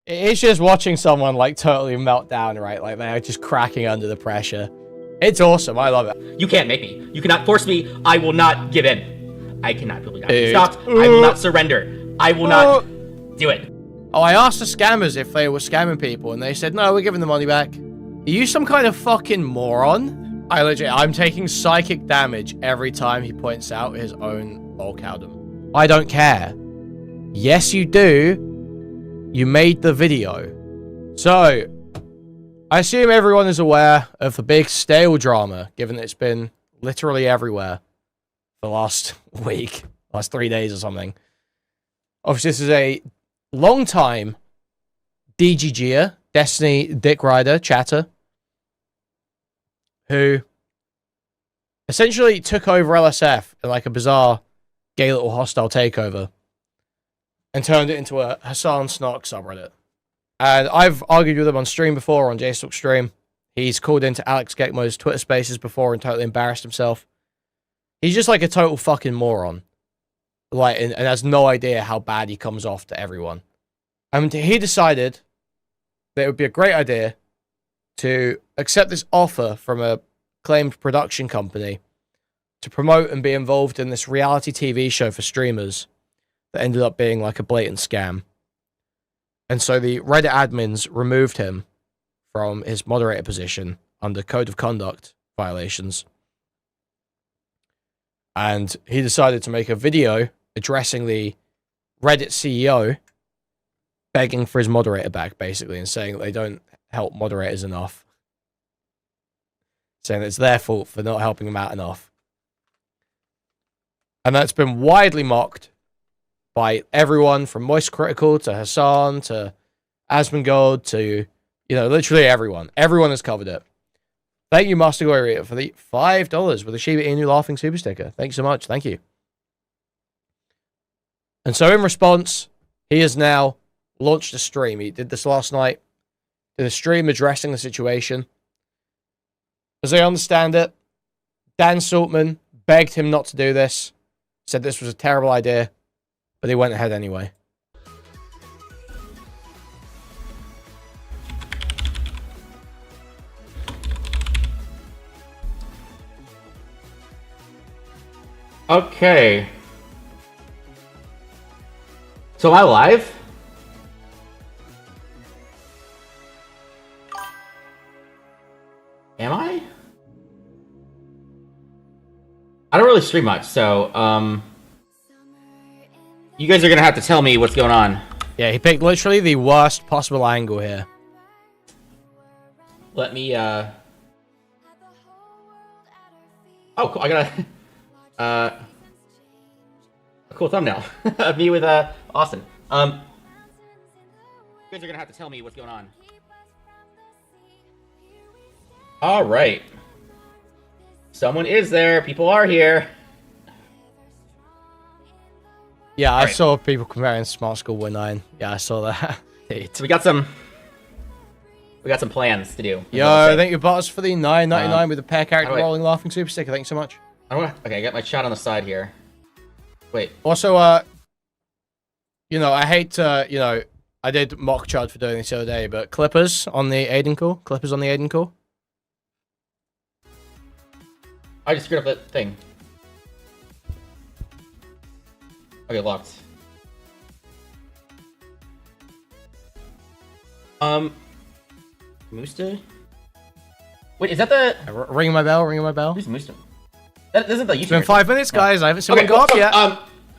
It's just watching someone like totally melt down, right? Like they're just cracking under the pressure. It's awesome. I love it. You can't make me. You cannot force me. I will not give in. I cannot believe that. Stop. I will not surrender. I will not do it. Oh, I asked the scammers if they were scamming people, and they said, no, we're giving the money back. Are you some kind of fucking moron? I'm taking psychic damage every time he points out his own lolcowdom. I don't care. Yes, you do. You made the video. So, I assume everyone is aware of the big stale drama, given that it's been literally everywhere for the last week, last 3 days or something. Obviously, this is a long-time DGGer, Destiny Dick Rider chatter, who essentially took over LSF in like a bizarre gay little hostile takeover and turned it into a Hassan Snark subreddit. And I've argued with him on stream before, on JStalk stream. He's called into Alex Gekmo's Twitter spaces before and totally embarrassed himself. He's just like a total fucking moron. Like, and has no idea how bad he comes off to everyone. And he decided that it would be a great idea to accept this offer from a claimed production company to promote and be involved in this reality TV show for streamers that ended up being like a blatant scam. And so the Reddit admins removed him from his moderator position under code of conduct violations. And he decided to make a video addressing the Reddit CEO, begging for his moderator back, basically, and saying that they don't help moderators enough. Saying that it's their fault for not helping them out enough. And that's been widely mocked by everyone from MoistCritikal to Hassan to Asmongold to, you know, literally everyone. Everyone has covered it. Thank you, Master Glory, for the $5 with a Shiba Inu laughing super sticker. Thank you so much. Thank you. And so in response, he has now launched a stream. He did this last night. Did a stream addressing the situation. As I understand it, Dan Saltman begged him not to do this. Said this was a terrible idea. But he went ahead anyway. Okay. So am I live? Am I? I don't really stream much, so, you guys are gonna have to tell me what's going on. Yeah, he picked literally the worst possible angle here. Let me, Oh, cool. I got a cool thumbnail of me with, Austin. You guys are gonna have to tell me what's going on. Alright. Someone is there. People are here. Yeah, I saw people comparing Smart School with 9. Yeah, I saw that. So we got some plans to do. Yo, thank you, bots, for the $9.99 with the pair character rolling laughing super sticker. Thanks so much. Okay, I got my chat on the side here. Wait. Also, you know, I hate to, you know, I did mock Chud for doing this the other day, but Clippers on the Aiden call. Clippers on the Aiden call. I just screwed up that thing. Okay, locked. Moosta? Wait, is that the... Ringing my bell, ringing my bell. Who's Moosta? That isn't the YouTube. It's been 5 minutes, guys. I haven't seen one go up yet.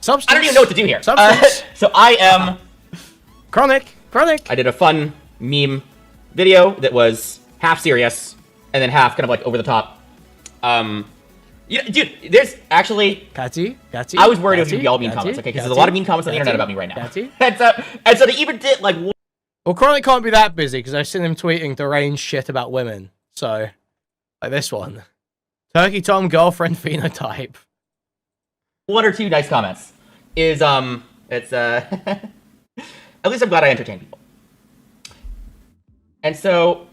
Substance. I don't even know what to do here. Substance. So I am... Chronic. I did a fun meme video that was half serious and then half kind of like over the top. Yeah, dude, there's actually... Catty. I was worried it was going to be all mean comments, okay? Because there's a lot of mean comments on the internet about me right now. And so they even did, like... Well, Chronic can't be that busy, because I've seen him tweeting deranged shit about women. So, like this one. Turkey Tom girlfriend phenotype. 1 or 2 nice comments. It's, at least I'm glad I entertain people. And so,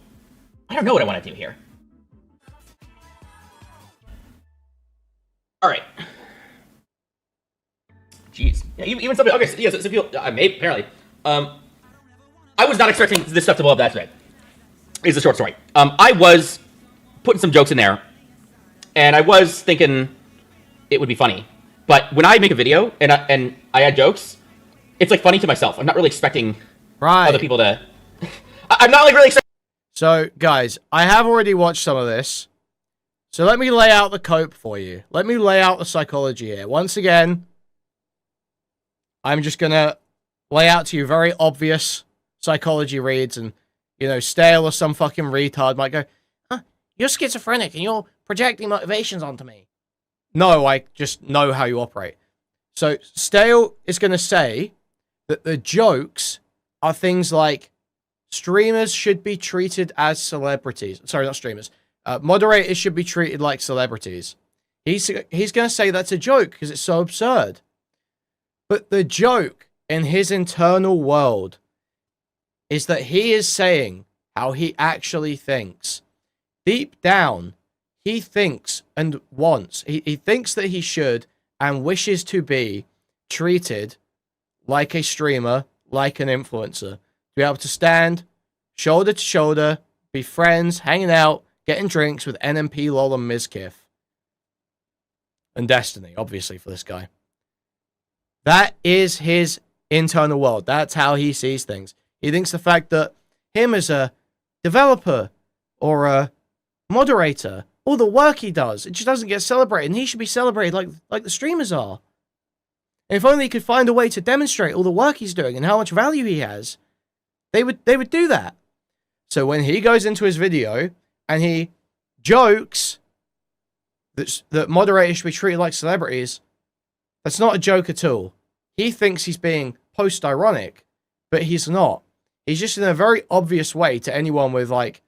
I don't know what I want to do here. All right. Jeez. Yeah, even somebody. Okay. So, yeah. So people. Apparently. I was not expecting this stuff to blow up that today. Is the short story. I was putting some jokes in there, and I was thinking it would be funny. But when I make a video and I add jokes, it's like funny to myself. I'm not really expecting other people to. I'm not like really expecting. So, guys, I have already watched some of this. So let me lay out the cope for you. Let me lay out the psychology here. Once again, I'm just going to lay out to you very obvious psychology reads, and, you know, Stale or some fucking retard might go, you're schizophrenic and you're projecting motivations onto me. No, I just know how you operate. So Stale is going to say that the jokes are things like streamers should be treated as celebrities. Sorry, not streamers. Moderators should be treated like celebrities. He's going to say that's a joke because it's so absurd. But the joke in his internal world is that he is saying how he actually thinks. Deep down, he thinks and wants, he thinks that he should and wishes to be treated like a streamer, like an influencer. To be able to stand shoulder to shoulder, be friends, hanging out, getting drinks with NMP, LOL, and Mizkif. And Destiny, obviously, for this guy. That is his internal world. That's how he sees things. He thinks the fact that him as a developer or a moderator, all the work he does, it just doesn't get celebrated, and he should be celebrated like the streamers are. And if only he could find a way to demonstrate all the work he's doing and how much value he has, they would do that. So when he goes into his video and he jokes that moderators should be treated like celebrities, that's not a joke at all. He thinks he's being post-ironic, but he's not. He's just in a very obvious way to anyone with like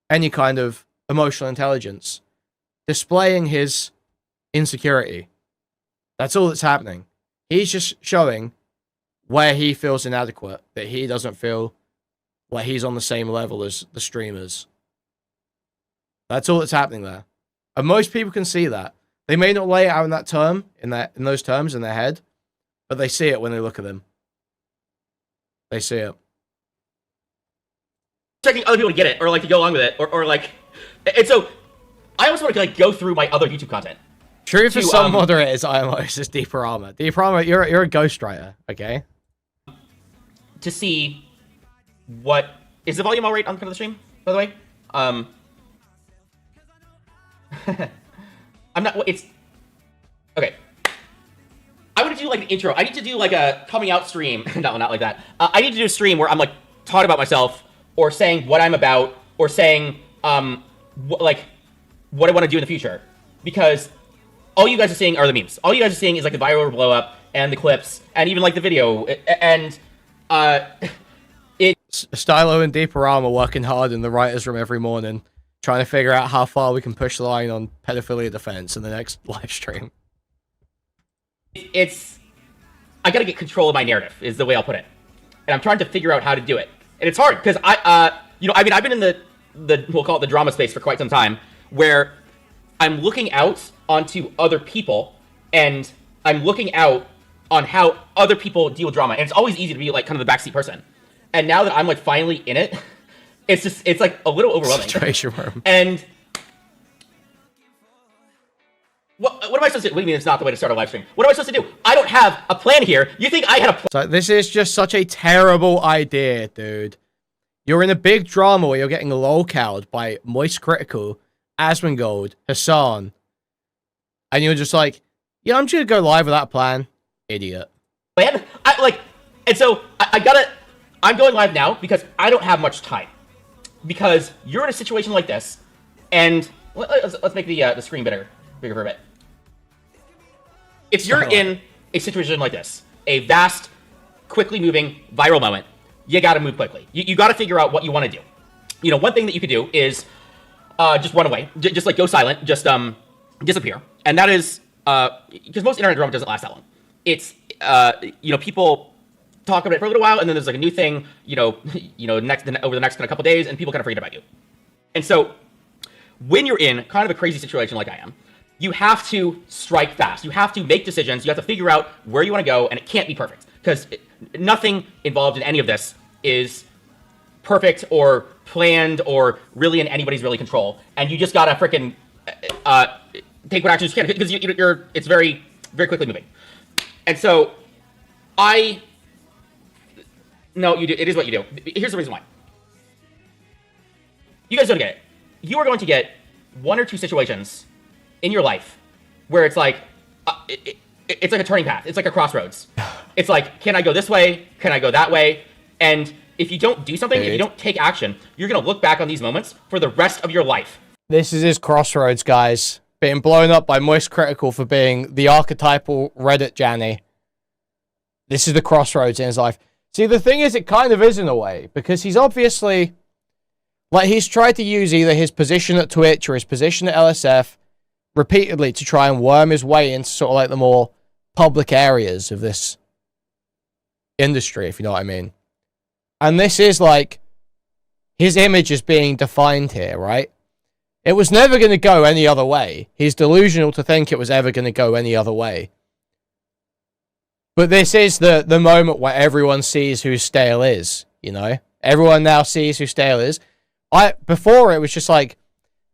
any kind of emotional intelligence, displaying his insecurity. That's all that's happening. He's just showing where he feels inadequate, that he doesn't feel like he's on the same level as the streamers. That's all that's happening there. And most people can see that. They may not lay it out in that term, in those terms in their head, but they see it when they look at them. They see it. Expecting other people to get it, or like to go along with it, or like, and so I always want to like go through my other YouTube content. True for some moderators, IMO is just Deeper Armor. Deeper Armor, you're a ghostwriter, okay? To see what is the volume all right on the stream, by the way. I'm not. It's okay. I want to do like an intro. I need to do like a coming out stream. No, not like that. I need to do a stream where I'm like talking about myself, or saying what I'm about, or saying like what I want to do in the future, because all you guys are seeing are the memes. All you guys are seeing is like the viral blow up and the clips and even like the video and Stylo and Deeper Armor working hard in the writers' room every morning, trying to figure out how far we can push the line on pedophilia defense in the next live stream. I gotta get control of my narrative, is the way I'll put it, and I'm trying to figure out how to do it, and it's hard because I've been in the we'll call it the drama space for quite some time, where I'm looking out onto other people, and I'm looking out on how other people deal with drama, and it's always easy to be like kind of the backseat person. And now that I'm like finally in it, it's like a little overwhelming. Situation room. And what am I supposed to do? What do you mean it's not the way to start a live stream? What am I supposed to do? I don't have a plan here. You think I had a plan? So this is just such a terrible idea, dude. You're in a big drama where you're getting lolcowed by MoistCritikal, Asmongold, Hassan, and you're just like, yeah, I'm just gonna go live without a plan. Idiot. Man, I'm going live now because I don't have much time. Because you're in a situation like this, and let's make the screen bigger for a bit. If you're in a situation like this, a vast, quickly moving, viral moment, you gotta move quickly. You gotta figure out what you want to do. You know, one thing that you could do is just run away, just like go silent, just disappear, and that is because most internet drama doesn't last that long. It's people talk about it for a little while, and then there's like a new thing, over the next kind of couple days, and people kind of forget about you. And so, when you're in kind of a crazy situation like I am, you have to strike fast. You have to make decisions. You have to figure out where you want to go, and it can't be perfect because nothing involved in any of this is perfect or planned or really in anybody's really control, and you just gotta freaking take what actions you can because it's very very quickly moving. And so no, you do. It is what you do. Here's the reason why. You guys don't get it. You are going to get one or two situations in your life where it's like it's like a turning path. It's like a crossroads. It's like, can I go this way? Can I go that way? And if you don't do something, if you don't take action, you're going to look back on these moments for the rest of your life. This is his crossroads, guys. Being blown up by MoistCritikal for being the archetypal Reddit Janny. This is the crossroads in his life. See, the thing is, it kind of is in a way, because he's obviously, like, he's tried to use either his position at Twitch or his position at LSF repeatedly to try and worm his way into sort of like the more public areas of this industry, if you know what I mean. And this is like, his image is being defined here, right? It was never going to go any other way. He's delusional to think it was ever going to go any other way. But this is the moment where everyone sees who Stale is, you know? Everyone now sees who Stale is. Before, it was just like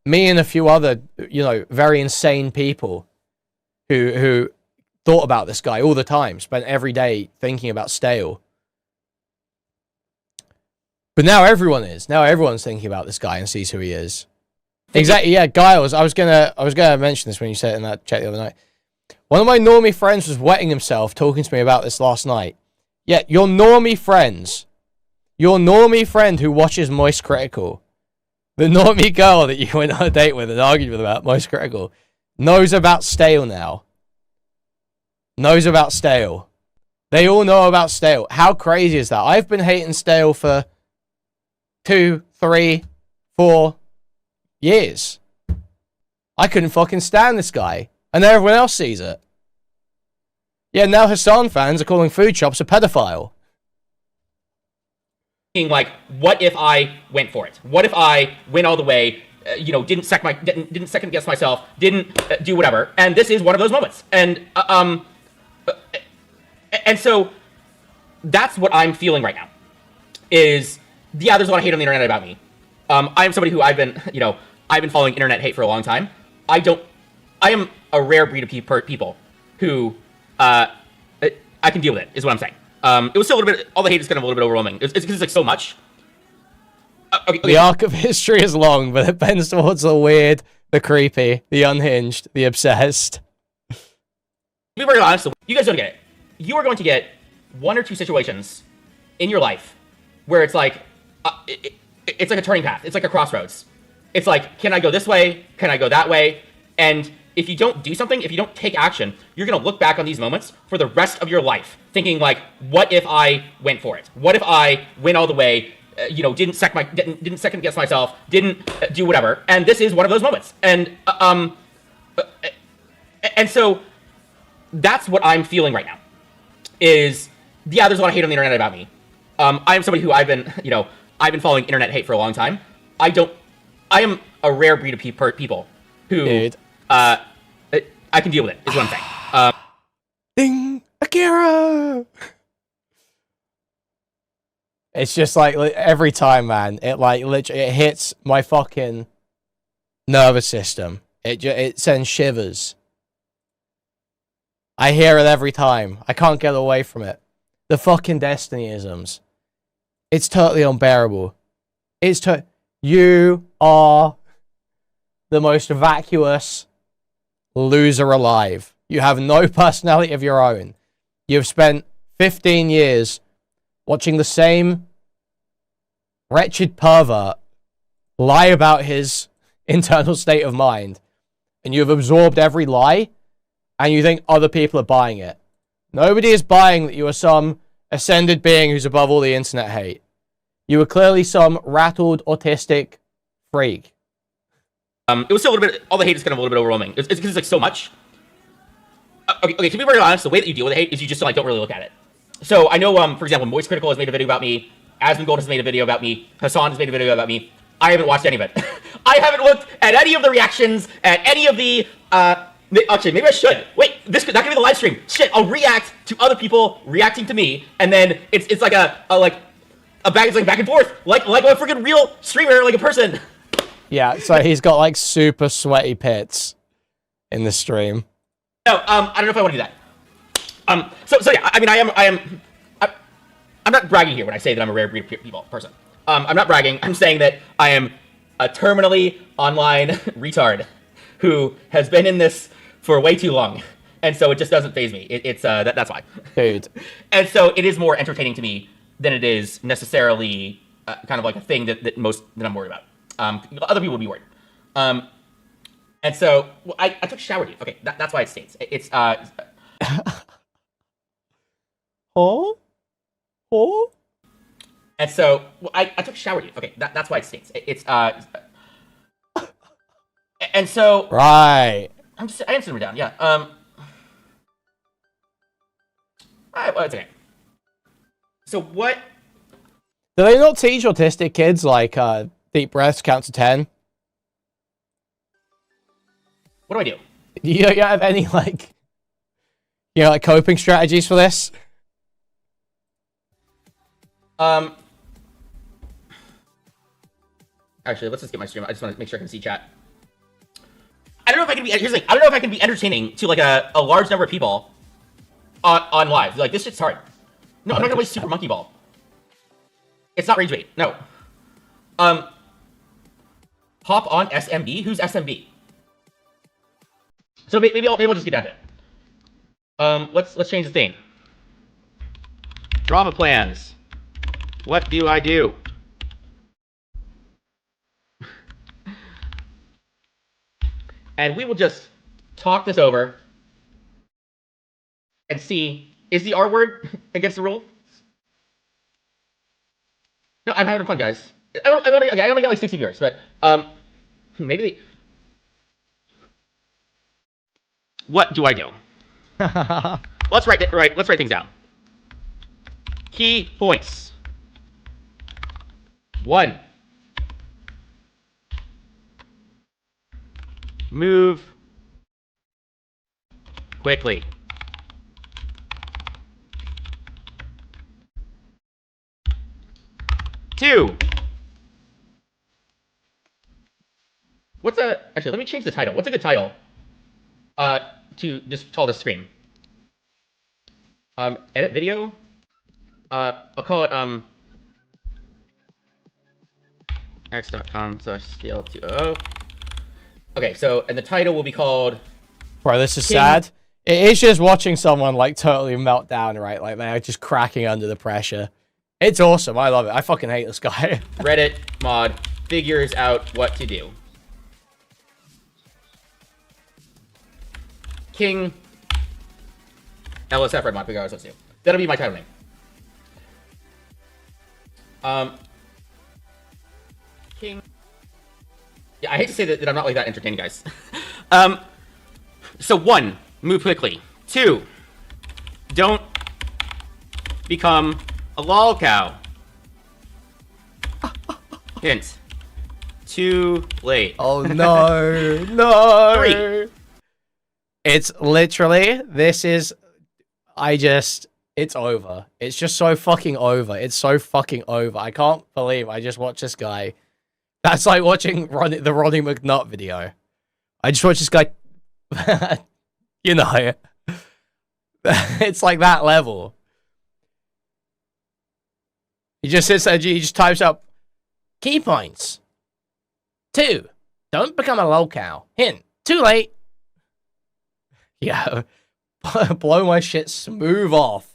me and a few other, you know, very insane people who thought about this guy all the time, spent every day thinking about Stale. But now everyone is. Now everyone's thinking about this guy and sees who he is. Exactly, yeah, Giles, I was gonna mention this when you said it in that chat the other night. One of my normie friends was wetting himself talking to me about this last night. Yeah, your normie friend who watches MoistCritikal, the normie girl that you went on a date with and argued with about MoistCritikal, knows about Stale now. Knows about Stale. They all know about Stale. How crazy is that? I've been hating Stale for 2, 3, 4 years. I couldn't fucking stand this guy. And now everyone else sees it. Yeah, now Hassan fans are calling foodshops a pedophile. Like, what if I went for it? What if I went all the way, didn't second guess myself, didn't do whatever? And this is one of those moments. And so that's what I'm feeling right now. Is, yeah, there's a lot of hate on the internet about me. I am somebody who I've been following internet hate for a long time. I am a rare breed of people who I can deal with it, is what I'm saying. It was still a little bit, all the hate is kind of a little bit overwhelming. It's because it's like so much. Okay. The arc of history is long, but it bends towards the weird, the creepy, the unhinged, the obsessed. To be very honest, you guys don't get it. You are going to get one or two situations in your life where it's like, it's like a turning path. It's like a crossroads. It's like, can I go this way? Can I go that way? And if you don't do something, if you don't take action, you're going to look back on these moments for the rest of your life, thinking like, what if I went for it? What if I went all the way, didn't second guess myself, didn't do whatever? And this is one of those moments. And so that's what I'm feeling right now. Is, yeah, there's a lot of hate on the internet about me. I am somebody who I've been following internet hate for a long time. I am a rare breed of people who, dude, I can deal with it, is what I'm saying. Ding! Akira! It's just like, every time, man, it like, literally, it hits my fucking nervous system. It sends shivers. I hear it every time. I can't get away from it. The fucking Destinyisms. It's totally unbearable. You are the most vacuous loser alive. You have no personality of your own. You've spent 15 years watching the same wretched pervert lie about his internal state of mind, and you've absorbed every lie, and you think other people are buying it. Nobody is buying that you are some ascended being who's above all the internet hate. You were clearly some rattled, autistic freak. It was still a little bit, all the hate is kind of a little bit overwhelming. It's because it's like so much. Okay, to be very honest, the way that you deal with the hate is you just like don't really look at it. So I know, for example, MoistCritikal has made a video about me, Asmongold has made a video about me, Hassan has made a video about me. I haven't watched any of it. I haven't looked at any of the reactions, at any of the, actually, maybe I should. Wait, that could be the live stream. Shit, I'll react to other people reacting to me, and then it's like back and forth, like a freaking real streamer, like a person. Yeah, so he's got like super sweaty pits in the stream. No, I don't know if I want to do that. So yeah, I mean, I'm not bragging here when I say that I'm a rare breed person. I'm not bragging. I'm saying that I am a terminally online retard who has been in this for way too long, and so it just doesn't faze me. That's why. Dude. And so it is more entertaining to me than it is necessarily kind of like a thing that I'm worried about. Other people would be worried. And so I took a shower, dude. Okay, that's why it states. It's Oh? And so I took a shower, dude. Okay, that's why it states. It's And so Right. I didn't sit him down. Yeah. All right, well, it's okay. So what? Do they not teach autistic kids like deep breaths count to 10? What do I do? You don't have any like coping strategies for this? Actually, let's just get my stream. I just want to make sure I can see chat. I don't know if I can be. Here's the thing. I don't know if I can be entertaining to like a large number of people on live. Like this shit's hard. No, I'm not gonna play Super Monkey Ball. It's not rage bait. No. Hop on SMB. Who's SMB? So maybe I'll just get down to it. Let's change the theme. Drama plans. What do I do? And we will just talk this over and see, is the R word against the rule? No, I'm having fun, guys. I only got like 60 viewers, but maybe. What do I do? Let's write things down. Key points. 1. Move quickly. 2. Actually, let me change the title. What's a good title? To just call this stream. Edit video. I'll call it x.com/scale20. Okay, so and the title will be called. Bro, this is sad. It is just watching someone like totally melt down, right? Like they're just cracking under the pressure. It's awesome. I love it. I fucking hate this guy. Reddit mod figures out what to do. King LSF Red mod figure out what to do. That'll be my title name. King. Yeah, I hate to say that I'm not like that entertaining, guys. So 1, move quickly. 2, don't become a lol cow. Hint. Too late. Oh no, no. 3. It's literally, it's over. It's just so fucking over. It's so fucking over. I can't believe I just watched this guy. That's like watching the Ronnie McNutt video. I just watched this guy, you know, it's like that level. He just sits there, he just types up, key points. 2, don't become a lolcow. Hint, too late. Yeah, blow my shit smooth off.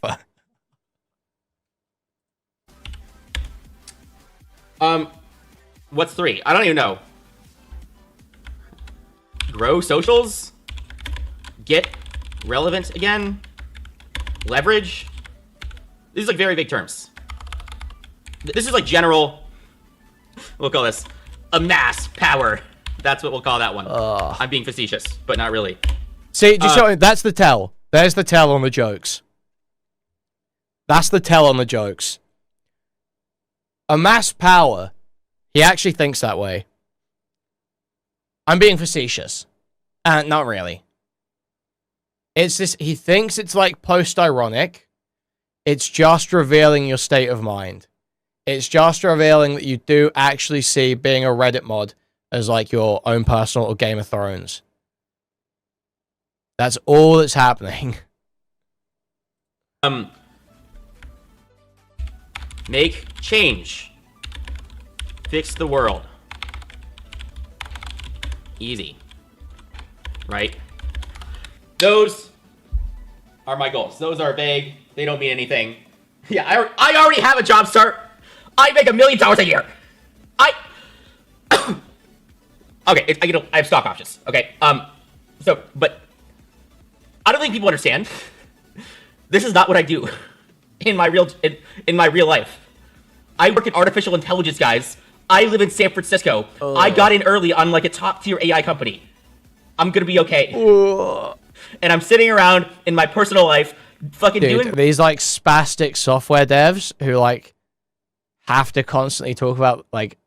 What's 3? I don't even know. Grow socials? Get relevant again? Leverage? These are like very big terms. This is like general, we'll call this amass power. That's what we'll call that one. I'm being facetious, but not really. See, just show that's the tell. There's the tell on the jokes. That's the tell on the jokes. Amass power. He actually thinks that way. I'm being facetious. Not really. It's this, he thinks it's like post-ironic. It's just revealing your state of mind. It's just revealing that you do actually see being a Reddit mod as like your own personal Game of Thrones. That's all that's happening. Make change. Fix the world. Easy. Right? Those are my goals. Those are vague. They don't mean anything. Yeah, I already have a job start. I make $1 million a year. Okay, I have stock options. Okay, but I don't think people understand. This is not what I do in my real life. I work in artificial intelligence, guys. I live in San Francisco. I got in early on like a top tier AI company. I'm gonna be okay. And I'm sitting around in my personal life, fucking doing these like spastic software devs who like have to constantly talk about like,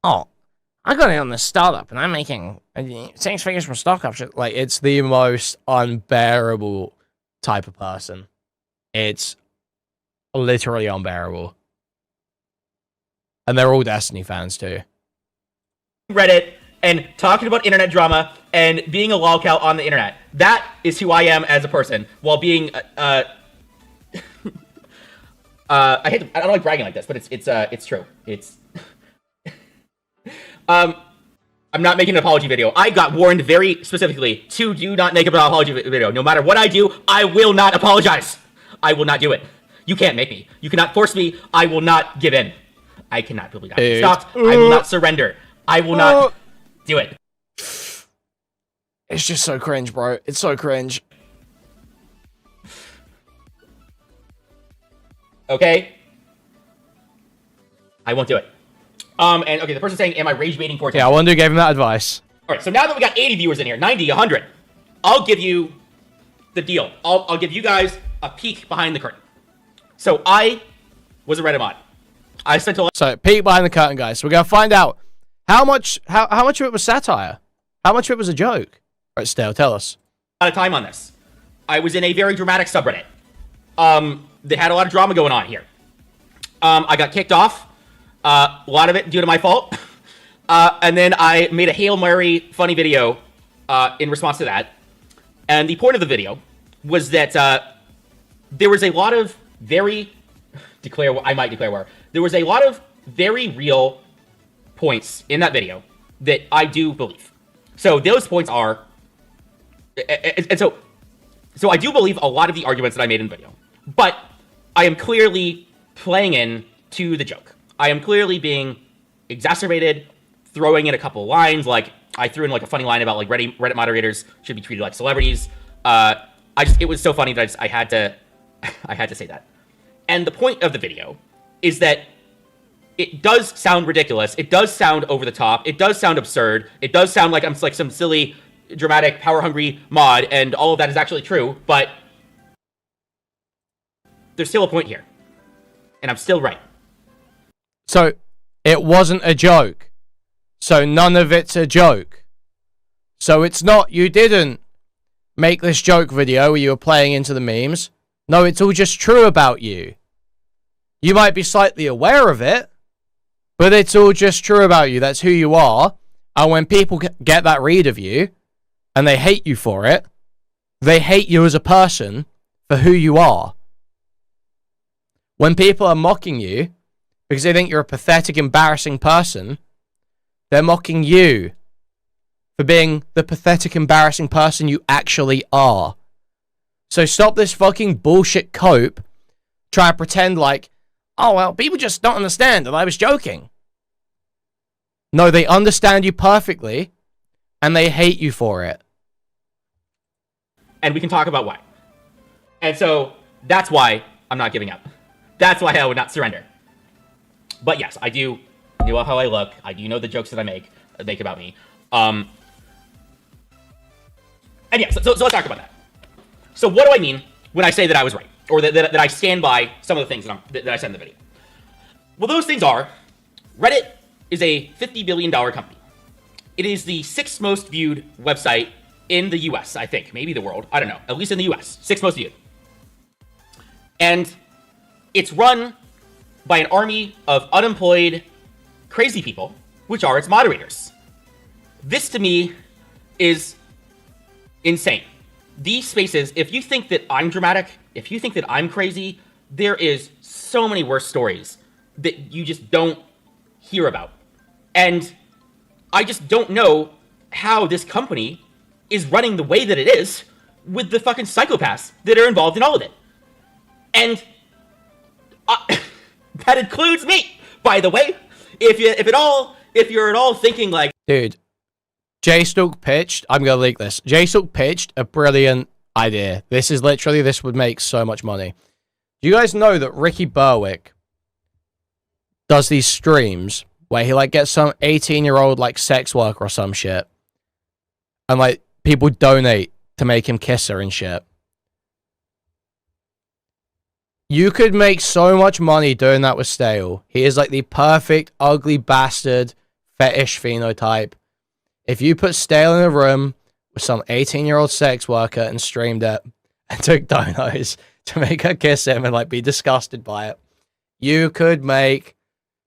oh, I got in on this startup and I'm making 6 figures from stock options. Like, it's the most unbearable type of person. It's literally unbearable. And they're all Destiny fans too. Reddit and talking about internet drama and being a lolcow on the internet. That is who I am as a person, while being I don't like bragging like this, but it's true. It's I'm not making an apology video. I got warned very specifically to do not make an apology video. No matter what I do, I will not apologize. I will not do it. You can't make me. You cannot force me. I will not give in. I cannot believe that. Stop. I will not surrender. I will not do it. It's just so cringe, bro. It's so cringe. Okay. I won't do it. And okay, the person's saying, am I rage baiting for attention? Yeah, I wonder who gave him that advice. All right, so now that we got 80 viewers in here, 90, 100, I'll give you the deal. I'll give you guys a peek behind the curtain. So I was a Reddit mod. I spent a lot. So peek behind the curtain, guys. So we're gonna find out how much of it was satire, how much of it was a joke. All right, Stale, tell us. A lot of time on this. I was in a very dramatic subreddit. They had a lot of drama going on here. I got kicked off. A lot of it due to my fault. And then I made a Hail Mary funny video in response to that. And the point of the video was that there was a lot of very there was a lot of very real points in that video that I do believe. So those points are, and so I do believe a lot of the arguments that I made in the video, but I am clearly playing in to the joke. I am clearly being exacerbated, throwing in a couple lines, like I threw in like a funny line about like Reddit moderators should be treated like celebrities. It was so funny that I had to say that. And the point of the video is that it does sound ridiculous. It does sound over the top. It does sound absurd. It does sound like I'm like some silly, dramatic, power-hungry mod, and all of that is actually true, but there's still a point here. And I'm still right. So, it wasn't a joke. So, none of it's a joke. So, it's not, you didn't make this joke video where you were playing into the memes. No, it's all just true about you. You might be slightly aware of it, but it's all just true about you. That's who you are. And when people get that read of you, and they hate you for it, they hate you as a person for who you are. When people are mocking you, because they think you're a pathetic, embarrassing person, they're mocking you for being the pathetic, embarrassing person you actually are. So stop this fucking bullshit cope. Try to pretend like, oh, well, people just don't understand that I was joking. No, they understand you perfectly, and they hate you for it. And we can talk about why. And so that's why I'm not giving up. That's why I would not surrender. But yes, I do know how I look. I do know the jokes that I make about me. And yeah, so let's talk about that. So what do I mean when I say that I was right? Or that I stand by some of the things that I said in the video? Well, those things are, Reddit is a $50 billion company. It is the 6th most viewed website in the US, I think. Maybe the world. I don't know. At least in the US. 6th most viewed. And it's run by an army of unemployed, crazy people, which are its moderators. This, to me, is insane. These spaces, if you think that I'm dramatic, if you think that I'm crazy, there is so many worse stories that you just don't hear about. And I just don't know how this company is running the way that it is with the fucking psychopaths that are involved in all of it. And that includes me, by the way. If you're at all thinking like, dude, Jay Stoke pitched, I'm gonna leak this. Jay Stoke pitched a brilliant idea. This would make so much money. Do you guys know that Ricky Berwick does these streams where he like gets some 18-year-old like sex worker or some shit, and like people donate to make him kiss her and shit? You could make so much money doing that with Stale. He is like the perfect ugly bastard fetish phenotype. If you put Stale in a room with some 18-year-old sex worker and streamed it and took donos to make her kiss him and like be disgusted by it, you could make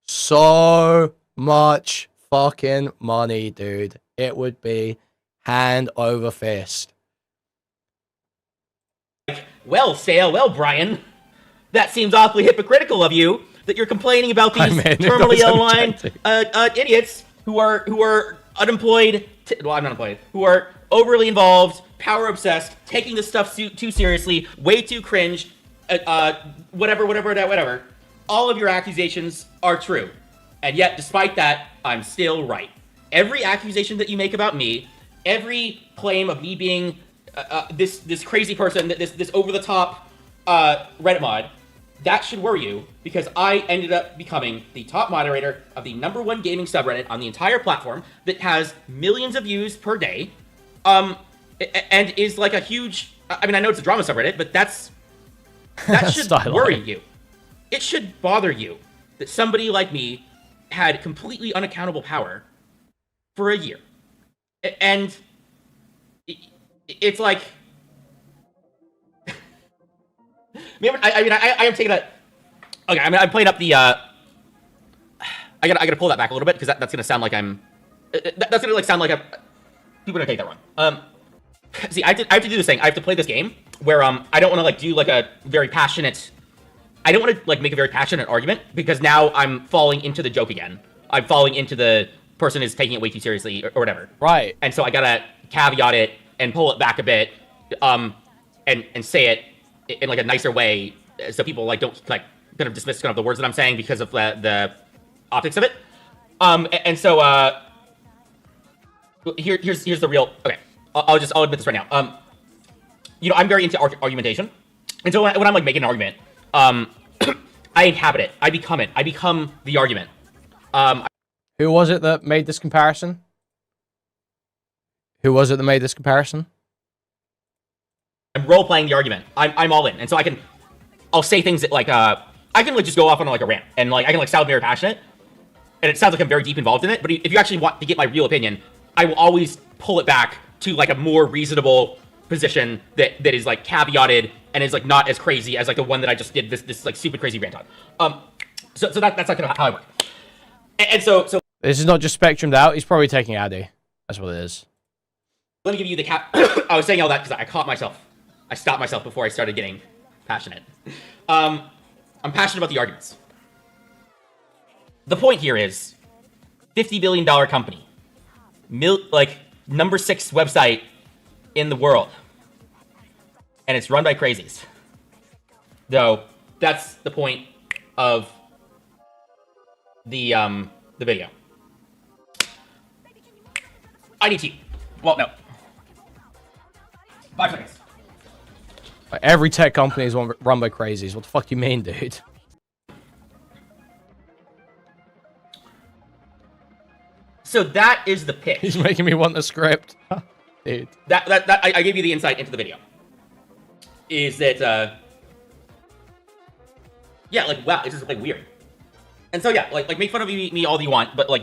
so much fucking money, dude. It would be hand over fist. Well, Stale, well, Brian, that seems awfully hypocritical of you that you're complaining about these terminally ill idiots who are unemployed. Well, I'm not employed. Who are overly involved, power obsessed, taking this stuff too seriously, way too cringe. Whatever. All of your accusations are true, and yet, despite that, I'm still right. Every accusation that you make about me, every claim of me being this crazy person, this over the top Reddit mod, that should worry you, because I ended up becoming the top moderator of the #1 gaming subreddit on the entire platform that has millions of views per day, and is like a huge. I mean, I know it's a drama subreddit, but that should worry you. It should bother you that somebody like me had completely unaccountable power for a year, and it's like. I am taking a. Okay, I mean, I'm playing up the. I gotta pull that back a little bit because that's gonna sound like I'm. That's gonna like sound like people are gonna take that wrong. See, I have to do this thing. I have to play this game where I don't want to like do like a very passionate. I don't want to like make a very passionate argument because now I'm falling into the joke again. I'm falling into the person is taking it way too seriously or whatever. Right. And so I gotta caveat it and pull it back a bit, and say it in like a nicer way, so people like don't like kind of dismiss kind of the words that I'm saying because of the optics of it. And so here's the real. Okay, I'll admit this right now. You know, I'm very into argumentation, and so when I'm like making an argument, I inhabit it. I become it. I become the argument. Who was it that made this comparison? I'm role playing the argument. I'm all in, and so I'll say things that like I can like just go off on like a rant, and like I can like sound very passionate, and it sounds like I'm very deep involved in it. But if you actually want to get my real opinion, I will always pull it back to like a more reasonable position that is like caveated and is like not as crazy as like the one that I just did this like stupid crazy rant on. So that's like how I work. And so this is not just spectrumed out. He's probably taking Addy. That's what it is. Let me give you the I was saying all that because I caught myself. I stopped myself before I started getting passionate. I'm passionate about the arguments. The point here is, $50 billion company, like #6 website in the world, and it's run by crazies. Though that's the point of the video. I need to. Well, no. 5 seconds. Every tech company is run by crazies. What the fuck do you mean, dude? So that is the pitch. He's making me want the script. Dude. That I gave you the insight into the video. Is that yeah, like wow, this is like weird. And so yeah, like make fun of me all you want, but like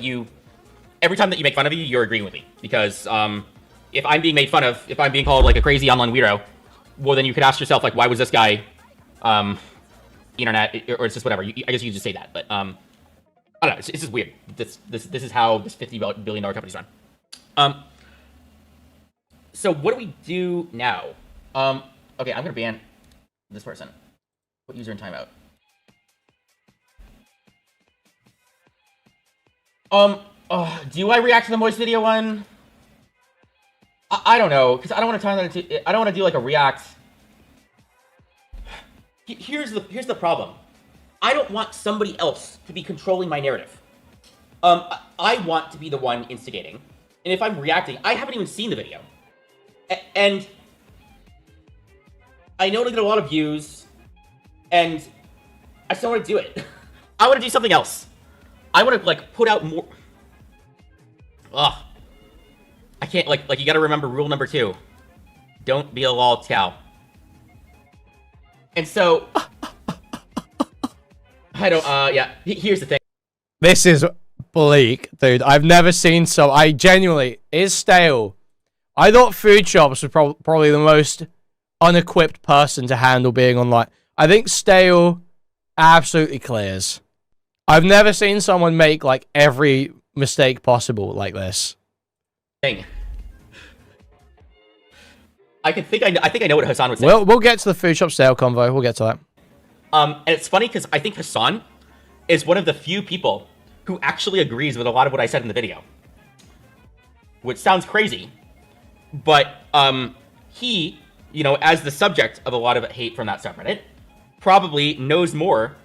every time that you make fun of me, you're agreeing with me. Because if I'm being made fun of, if I'm being called like a crazy online weirdo, well then you could ask yourself like, why was this guy internet, or it's just whatever. I guess you could just say that, but I don't know. It's just weird. This is how this $50 billion company's run. So what do we do now? Okay, I'm gonna ban this person. Put user in timeout. Do I react to the Moist video one? I don't know, because I don't want to turn that into. I don't want to do like a react. Here's the problem. I don't want somebody else to be controlling my narrative. I want to be the one instigating, and if I'm reacting, I haven't even seen the video, and I know it'll get a lot of views, and I still want to do it. I want to do something else. I want to like put out more. Ugh. I can't like you got to remember rule number 2. Don't be a lol cow. And so I don't. Yeah. Here's the thing. This is bleak, dude. I've never seen so. I genuinely is stale. I thought foodshops was probably the most unequipped person to handle being online. I think stale absolutely clears. I've never seen someone make like every mistake possible like this. Thing. I think I know what Hassan would say. We'll get to the food shop stale convo. We'll get to that. And it's funny because I think Hassan is one of the few people who actually agrees with a lot of what I said in the video, which sounds crazy, but he, you know, as the subject of a lot of hate from that subreddit, probably knows more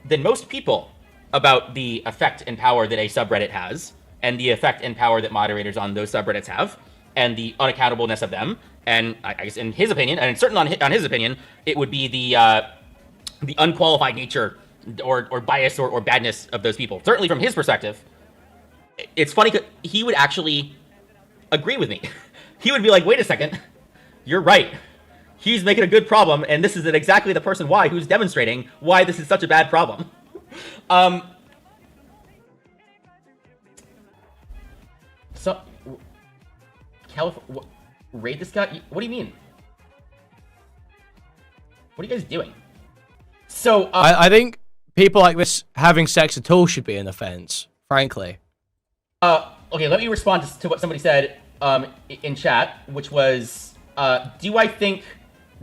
than most people about the effect and power that a subreddit has, and the effect and power that moderators on those subreddits have, and the unaccountableness of them. And I guess in his opinion, and certainly on his opinion, it would be the unqualified nature or bias or badness of those people. Certainly from his perspective, it's funny because he would actually agree with me. He would be like, wait a second, you're right. He's making a good problem, and this is exactly the person who's demonstrating why this is such a bad problem. So, California, raid this guy? What do you mean? What are you guys doing? So, I think people like this having sex at all should be an offense, frankly. Okay, let me respond to what somebody said in chat, which was, do I think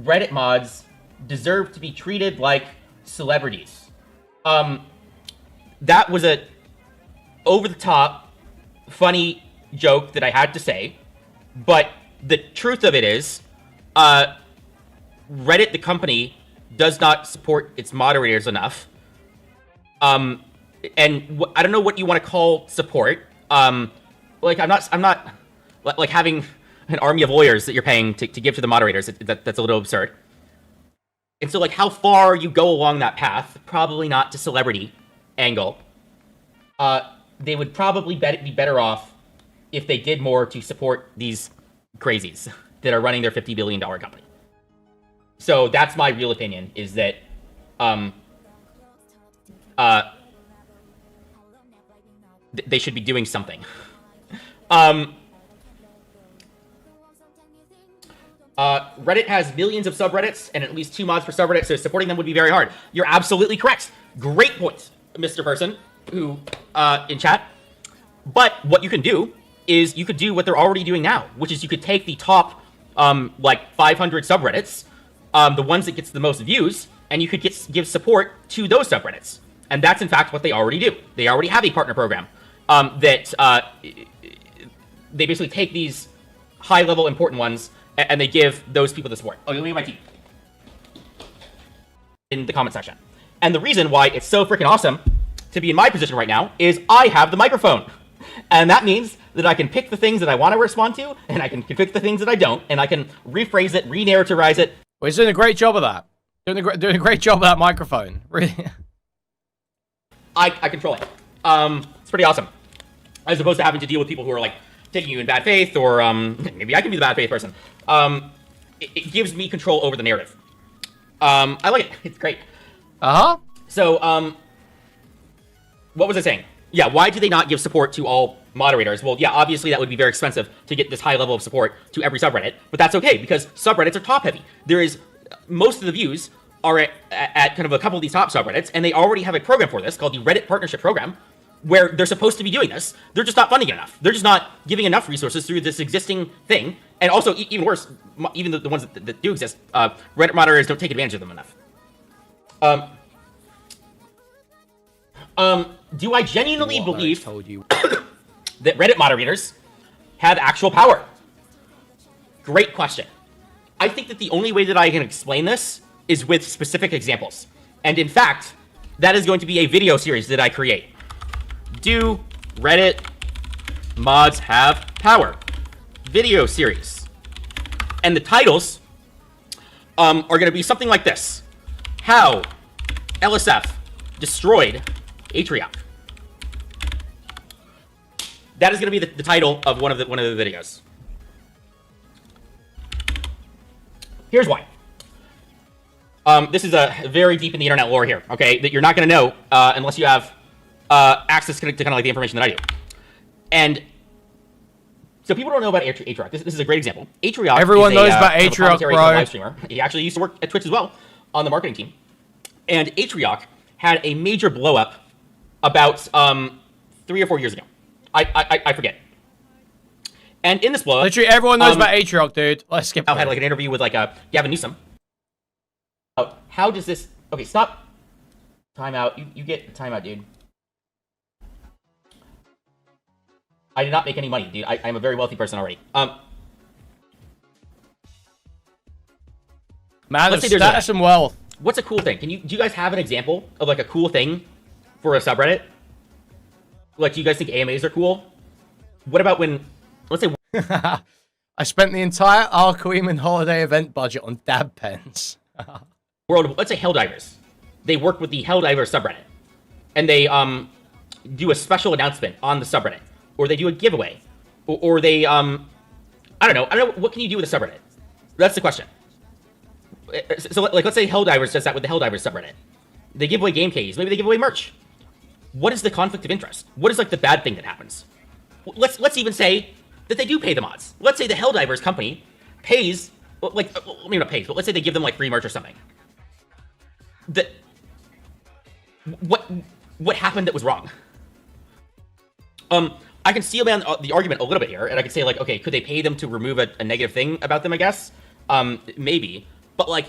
Reddit mods deserve to be treated like celebrities? That was a over-the-top, funny joke that I had to say, but the truth of it is, Reddit, the company, does not support its moderators enough. And I don't know what you want to call support. Like I'm not like having an army of lawyers that you're paying to give to the moderators. That's a little absurd. And so, like, how far you go along that path, probably not to celebrity angle. They would probably be better off if they did more to support these crazies that are running their $50 billion company. So that's my real opinion, is that they should be doing something. Reddit has millions of subreddits and at least 2 mods per subreddit, so supporting them would be very hard. You're absolutely correct. Great point, Mr. Person, who, in chat. But what you can do is you could do what they're already doing now, which is you could take the top, like, 500 subreddits, the ones that gets the most views, and you could give support to those subreddits. And that's, in fact, what they already do. They already have a partner program that they basically take these high-level important ones and they give those people the support. Oh, let me get my tea. In the comment section. And the reason why it's so freaking awesome to be in my position right now is I have the microphone. And that means that I can pick the things that I want to respond to, and I can pick the things that I don't, and I can rephrase it, re-narrativize it. Well, he's doing a great job of that. Doing a great job of that microphone. Really. I control it. It's pretty awesome. As opposed to having to deal with people who are, like, taking you in bad faith, or maybe I can be the bad faith person. It gives me control over the narrative. I like it. It's great. Uh-huh. So, what was I saying? Yeah, why do they not give support to all moderators? Well, yeah, obviously that would be very expensive to get this high level of support to every subreddit, but that's okay because subreddits are top heavy. Most of the views are at kind of a couple of these top subreddits, and they already have a program for this called the Reddit Partnership Program, where they're supposed to be doing this. They're just not funding it enough. They're just not giving enough resources through this existing thing. And also, even worse, even the ones that do exist, Reddit moderators don't take advantage of them enough. Do I genuinely believe that Reddit moderators have actual power? Great question. I think that the only way that I can explain this is with specific examples. And in fact, that is going to be a video series that I create. Do Reddit mods have power? Video series. And the titles are going to be something like this. How LSF destroyed Atrioc. That is going to be the title of one of the videos. Here's why. This is a very deep in the internet lore here, okay, that you're not going to know unless you have access to kind of like the information that I do. And so people don't know about Atrioc. This is a great example. Atrioc. Everyone knows about Atrioc, bro. Live streamer. He actually used to work at Twitch as well on the marketing team. And Atrioc had a major blow up about 3 or 4 years ago. I forget. And in this blow up, literally everyone knows about Atrioc, dude. Let's skip. I had like an interview with like Gavin Newsom. How does this? Okay, stop. Timeout. You get timeout, dude. I did not make any money, dude. I'm a very wealthy person already. Man, let's say there's some wealth. What's a cool thing? Do you guys have an example of like a cool thing for a subreddit? Like, do you guys think AMAs are cool? What about when, let's say, I spent the entire Kuihman holiday event budget on dab pens. let's say Helldivers. They work with the Helldivers subreddit, and they do a special announcement on the subreddit, or they do a giveaway, or they I don't know. What can you do with a subreddit? That's the question. So like, let's say Helldivers does that with the Helldivers subreddit. They give away game keys. Maybe they give away merch. What is the conflict of interest? What is like the bad thing that happens? Let's even say that they do pay the mods. Let's say the Helldivers company pays, like, maybe not pays, but let's say they give them like free merch or something. What happened that was wrong? I can steel man the argument a little bit here, and I can say like, okay, could they pay them to remove a negative thing about them? I guess, maybe, but like,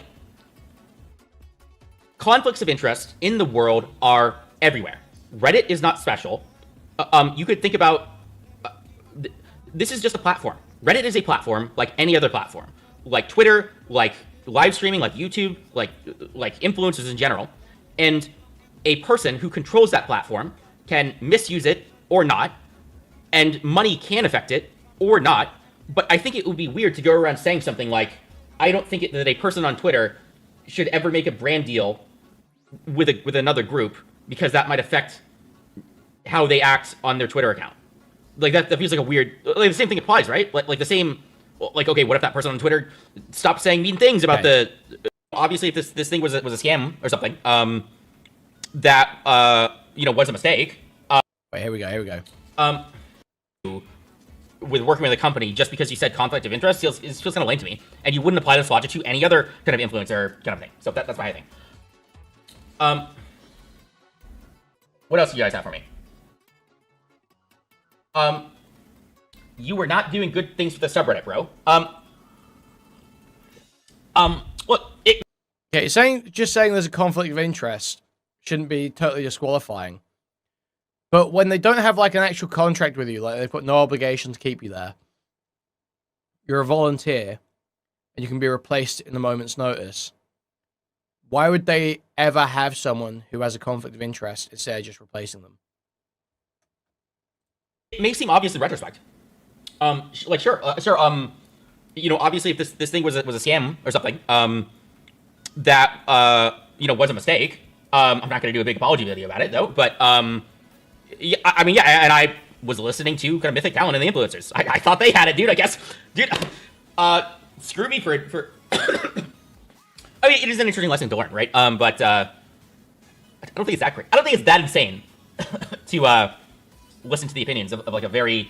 conflicts of interest in the world are everywhere. Reddit is not special. You could think about this is just a platform. Reddit is a platform like any other platform, like Twitter, like live streaming, like YouTube, like influencers in general. And a person who controls that platform can misuse it or not, and money can affect it or not. But I think it would be weird to go around saying something like, I don't think that a person on Twitter should ever make a brand deal with another group, because that might affect how they act on their Twitter account. Like that feels like a weird, like the same thing applies, right? Like the same, like, okay, what if that person on Twitter stopped saying mean things about obviously if this thing was a scam or something, that, was a mistake. Wait, here we go. With working with a company, just because you said conflict of interest feels kind of lame to me, and you wouldn't apply this logic to any other kind of influencer kind of thing. So that's my thing. What else do you guys have for me? You were not doing good things with the subreddit, bro. Look, okay, just saying there's a conflict of interest shouldn't be totally disqualifying. But when they don't have like an actual contract with you, like they've got no obligation to keep you there, you're a volunteer, and you can be replaced in a moment's notice. Why would they ever have someone who has a conflict of interest instead of just replacing them? It may seem obvious in retrospect. Sure. Obviously, if this thing was a scam or something, that was a mistake. I'm not going to do a big apology video about it though. But and I was listening to kind of Mythic Talent and the influencers. I thought they had it, dude. I guess, dude. Screw me for. I mean, it is an interesting lesson to learn, right? But I don't think it's that great. I don't think it's that insane to listen to the opinions of like a very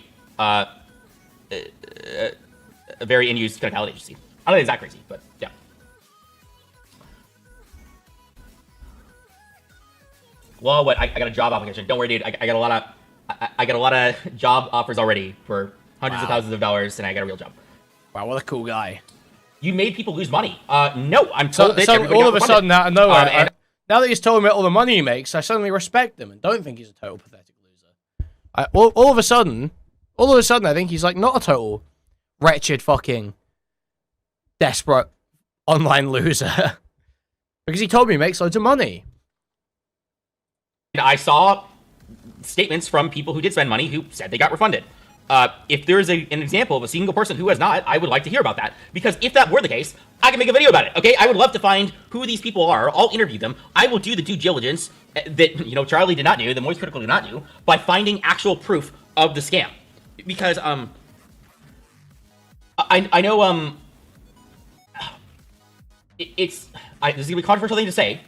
in-use kind of talent agency. I don't think it's that crazy, but yeah. Well, what? I got a job application. Don't worry, dude. I got a lot of I got a lot of job offers already for hundreds of thousands of dollars, and I got a real job. Wow, what a cool guy. You made people lose money. No, I'm told that so all of a sudden, out of nowhere, now that he's told me all the money he makes, I suddenly respect him and don't think he's a total pathetic loser. All of a sudden, I think he's like not a total wretched, fucking desperate online loser because he told me he makes loads of money. I saw statements from people who did spend money who said they got refunded. If there's an example of a single person who has not, I would like to hear about that. Because if that were the case, I can make a video about it, okay? I would love to find who these people are. I'll interview them. I will do the due diligence that, you know, Charlie did not do, the MoistCritikal did not do, by finding actual proof of the scam. Because, I know, this is going to be a controversial thing to say,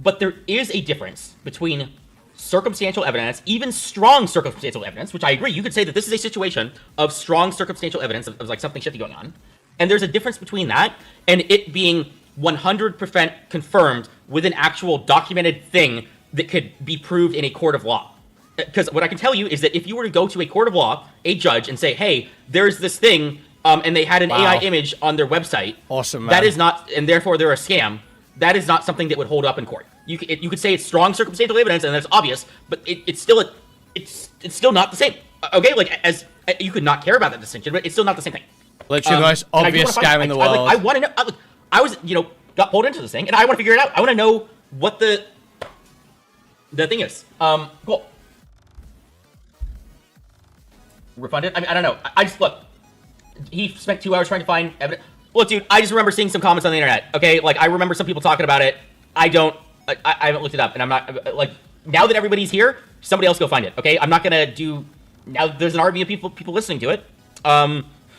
but there is a difference between circumstantial evidence, even strong circumstantial evidence, which I agree, you could say that this is a situation of strong circumstantial evidence of like something shifty going on. And there's a difference between that and it being 100% confirmed with an actual documented thing that could be proved in a court of law. Because what I can tell you is that if you were to go to a court of law, a judge, and say, hey, there's this thing, and they had an AI image on their website. Awesome, man. That is not, and therefore they're a scam. That is not something that would hold up in court. You could say it's strong circumstantial evidence, and that's obvious, but it's still not the same. Okay, like as you could not care about that distinction, but it's still not the same thing. Literally the most obvious scam in the world. I want to know. I was, got pulled into this thing, and I want to figure it out. I want to know what the thing is. Cool. Refunded? I mean, I don't know. I just look. He spent 2 hours trying to find evidence. Look, dude, I just remember seeing some comments on the internet, okay? Like, I remember some people talking about it. I haven't looked it up, and I'm not, like, now that everybody's here, somebody else go find it, okay? I'm not gonna do, now there's an army of people listening to it.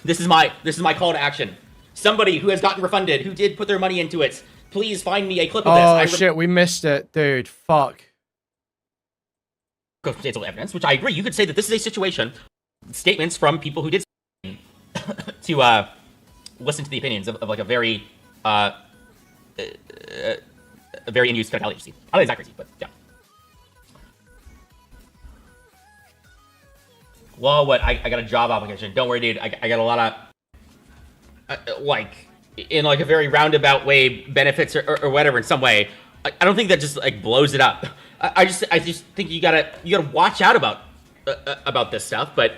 This is my call to action. Somebody who has gotten refunded, who did put their money into it, please find me a clip of this. Oh, shit, we missed it, dude. Fuck. Circumstantial evidence, which I agree, you could say that this is a situation, statements from people who did to, listen to the opinions of like a very in-use CRASHOUT agency. I don't think it's that crazy, but yeah. Well, what? I got a job application. Don't worry, dude. I got a lot of like in like a very roundabout way benefits or whatever in some way. I don't think that just like blows it up. I just think you gotta watch out about this stuff, but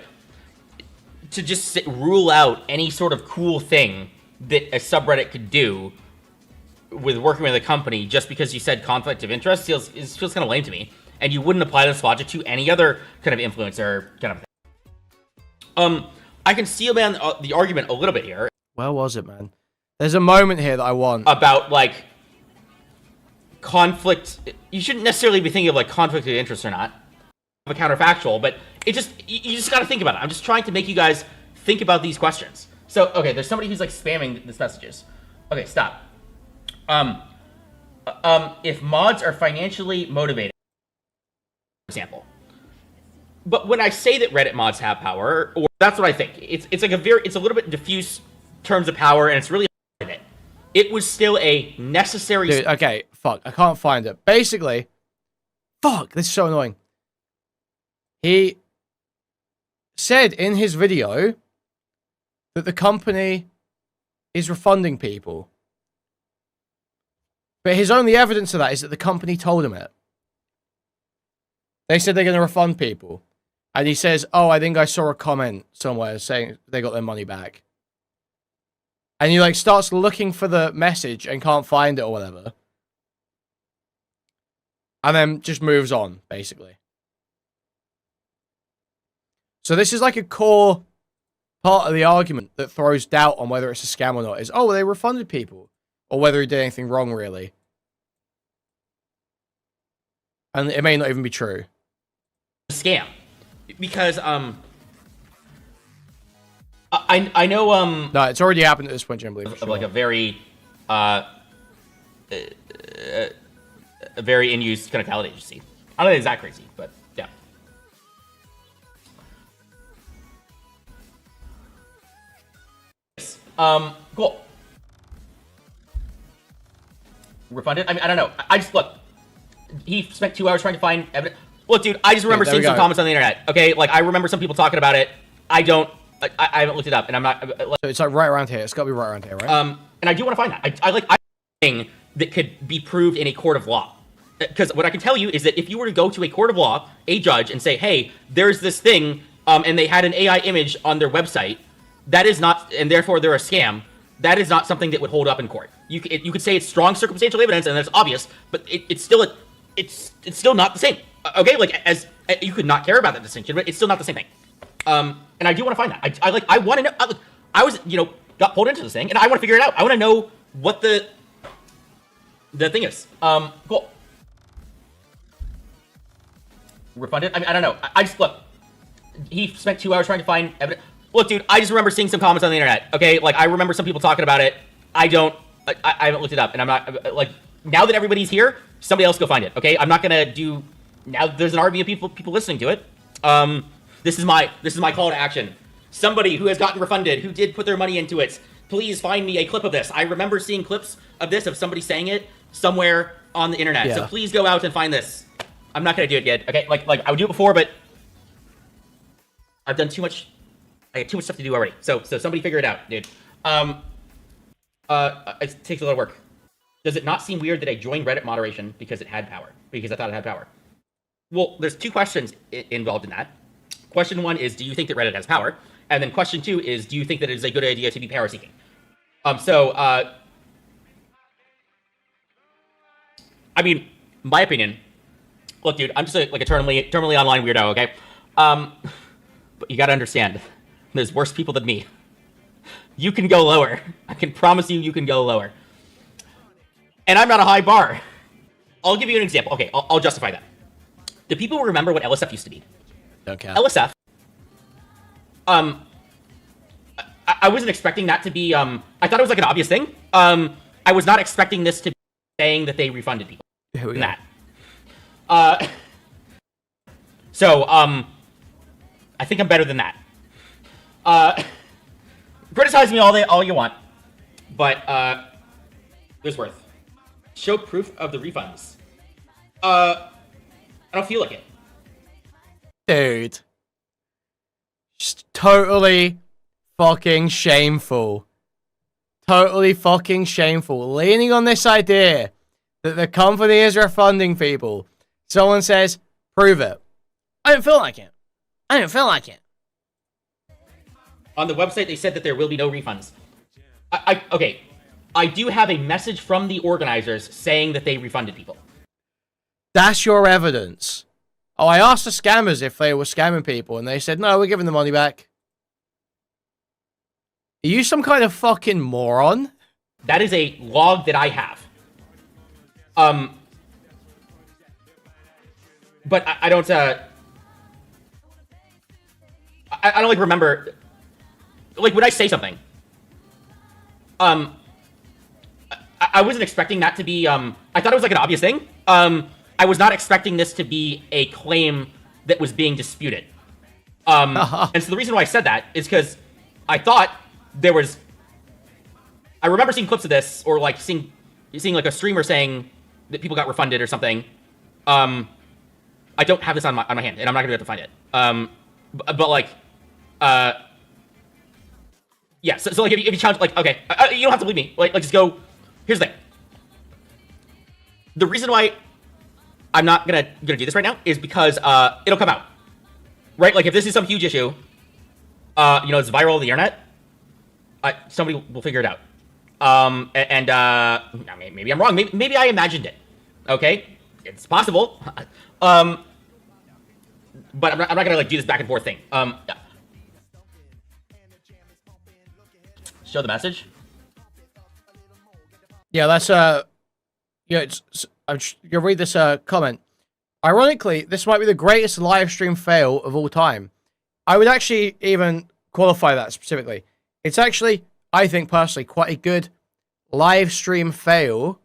to just rule out any sort of cool thing that a subreddit could do with working with a company just because you said conflict of interest feels kind of lame to me. And you wouldn't apply this logic to any other kind of influencer kind of thing. I can see, man, the argument a little bit here. Where was it, man? There's a moment here that I want. About, like, conflict. You shouldn't necessarily be thinking of, like, conflict of interest or not. A counterfactual, but you just got to think about it. I'm just trying to make you guys think about these questions. So, okay, there's somebody who's like spamming these messages. Okay, stop. If mods are financially motivated, for example. But when I say that Reddit mods have power, or that's what I think. It's like it's a little bit diffuse terms of power, and it's really hard in it. It was still a necessary. Dude, okay, fuck, I can't find it. Basically, fuck, this is so annoying. He said in his video that the company is refunding people. But his only evidence of that is that the company told him it. They said they're going to refund people. And he says, oh, I think I saw a comment somewhere saying they got their money back. And he like starts looking for the message and can't find it or whatever. And then just moves on, basically. So this is like a core part of the argument that throws doubt on whether it's a scam or not. Is, oh, well, they refunded people. Or whether he did anything wrong, really. And it may not even be true. Scam. Because, I know, no, it's already happened at this point, Jim, believe of like a very, a very in-use kind of talent agency. I don't think it's that crazy, but yeah. Cool. Refunded? I mean, I don't know. I just, look, He spent 2 hours trying to find evidence. Look, dude, I just remember seeing some go. comments on the internet. Okay, like I remember some people talking about it. I don't. I haven't looked it up, and I'm not. So it's like right around here. It's got to be right around here, right? And I do want to find that. I thing that could be proved in a court of law. Because what I can tell you is that if you were to go to a court of law, a judge, and say, hey, there's this thing, and they had an AI image on their website, that is not, and therefore they're a scam, that is not something that would hold up in court. You could say it's strong circumstantial evidence, and that's obvious, but it's still not the same. Okay, like as you could not care about that distinction, but it's still not the same thing. And I do want to find that. I want to know. I was got pulled into this thing, and I want to figure it out. I want to know what the thing is. Cool. Refunded? I mean, I don't know. I just, look, he spent 2 hours trying to find evidence. Look, dude, I just remember seeing some comments on the internet, okay? Like, I remember some people talking about it. I haven't looked it up, and I'm not, like, now that everybody's here, somebody else go find it, okay? I'm not gonna do, now there's an army of people listening to it. This is my call to action. Somebody who has gotten refunded, who did put their money into it, please find me a clip of this. I remember seeing clips of this, of somebody saying it somewhere on the internet. Yeah. So please go out and find this. I'm not gonna do it yet, okay? Like I would do it before, but I've done too much. I have too much stuff to do already. So somebody figure it out, dude. It takes a lot of work. Does it not seem weird that I joined Reddit moderation because it had power? Because I thought it had power. Well, there's two questions involved in that. Question one is, do you think that Reddit has power? And then question two is, do you think that it is a good idea to be power seeking? I mean, my opinion. Look, dude, I'm just like a terminally online weirdo, okay? But you gotta understand, there's worse people than me. You can go lower. I can promise you can go lower. And I'm not a high bar. I'll give you an example. Okay, I'll justify that. Do people remember what LSF used to be? Okay. LSF. I wasn't expecting that to be. I thought it was like an obvious thing. I was not expecting this to be saying that they refunded people. Here we go. That. I think I'm better than that. Criticize me all you want, but there's worth. Show proof of the refunds. I don't feel like it. Dude. Just totally fucking shameful. Totally fucking shameful. Leaning on this idea that the company is refunding people. Someone says, prove it. I don't feel like it. I don't feel like it. On the website, they said that there will be no refunds. Okay. I do have a message from the organizers saying that they refunded people. That's your evidence. Oh, I asked the scammers if they were scamming people, and they said, no, we're giving the money back. Are you some kind of fucking moron? That is a log that I have. But I don't, I don't, like, remember, like, when I say something, I wasn't expecting that to be, I thought it was, like, an obvious thing. I was not expecting this to be a claim that was being disputed. And so the reason why I said that is because I thought there was, I remember seeing clips of this, or, like, seeing like, a streamer saying that people got refunded or something. I don't have this on my hand, and I'm not gonna be able to find it. But like, yeah. So like, if you challenge, like, okay, you don't have to believe me. Like just go. Here's the thing. The reason why I'm not gonna do this right now is because it'll come out, right? Like, if this is some huge issue, it's viral on the internet. Somebody will figure it out. Maybe I'm wrong. Maybe I imagined it. Okay, it's possible. But I'm not gonna, like, do this back and forth thing. Yeah. Show the message. Yeah, that's I'm gonna read this comment. Ironically, this might be the greatest live stream fail of all time. I would actually even qualify that specifically. It's actually, I think personally, quite a good live stream fail.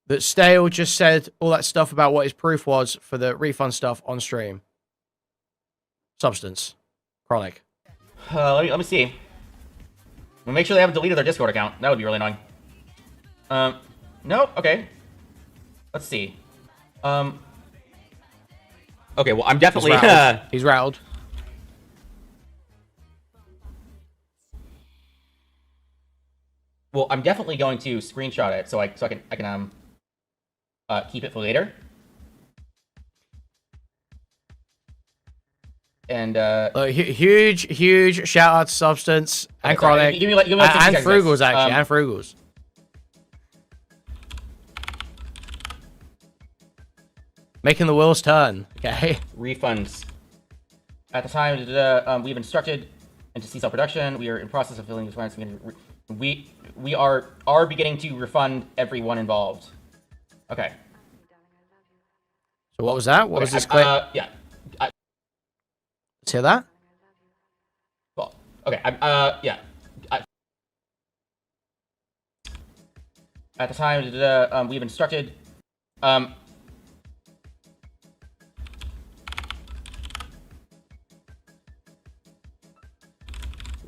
That Stale just said all that stuff about what his proof was for the refund stuff on stream. Substance. Chronic. Let me see. We'll make sure they haven't deleted their Discord account. That would be really annoying. No? Okay. Let's see. Okay, well, I'm definitely... He's rattled. Well, I'm definitely going to screenshot it so I can keep it for later. And huge shout out to Substance and Chronic give me like and Frugals actually and Frugals. Making the wheels turn. Okay. Refunds. At the time, we've instructed into C-cell production. We are in process of filling the requirements. We are beginning to refund everyone involved. Okay. So what was that? What was this clip? Yeah. Let's hear that. Well, okay. Yeah. At the time, we've instructed.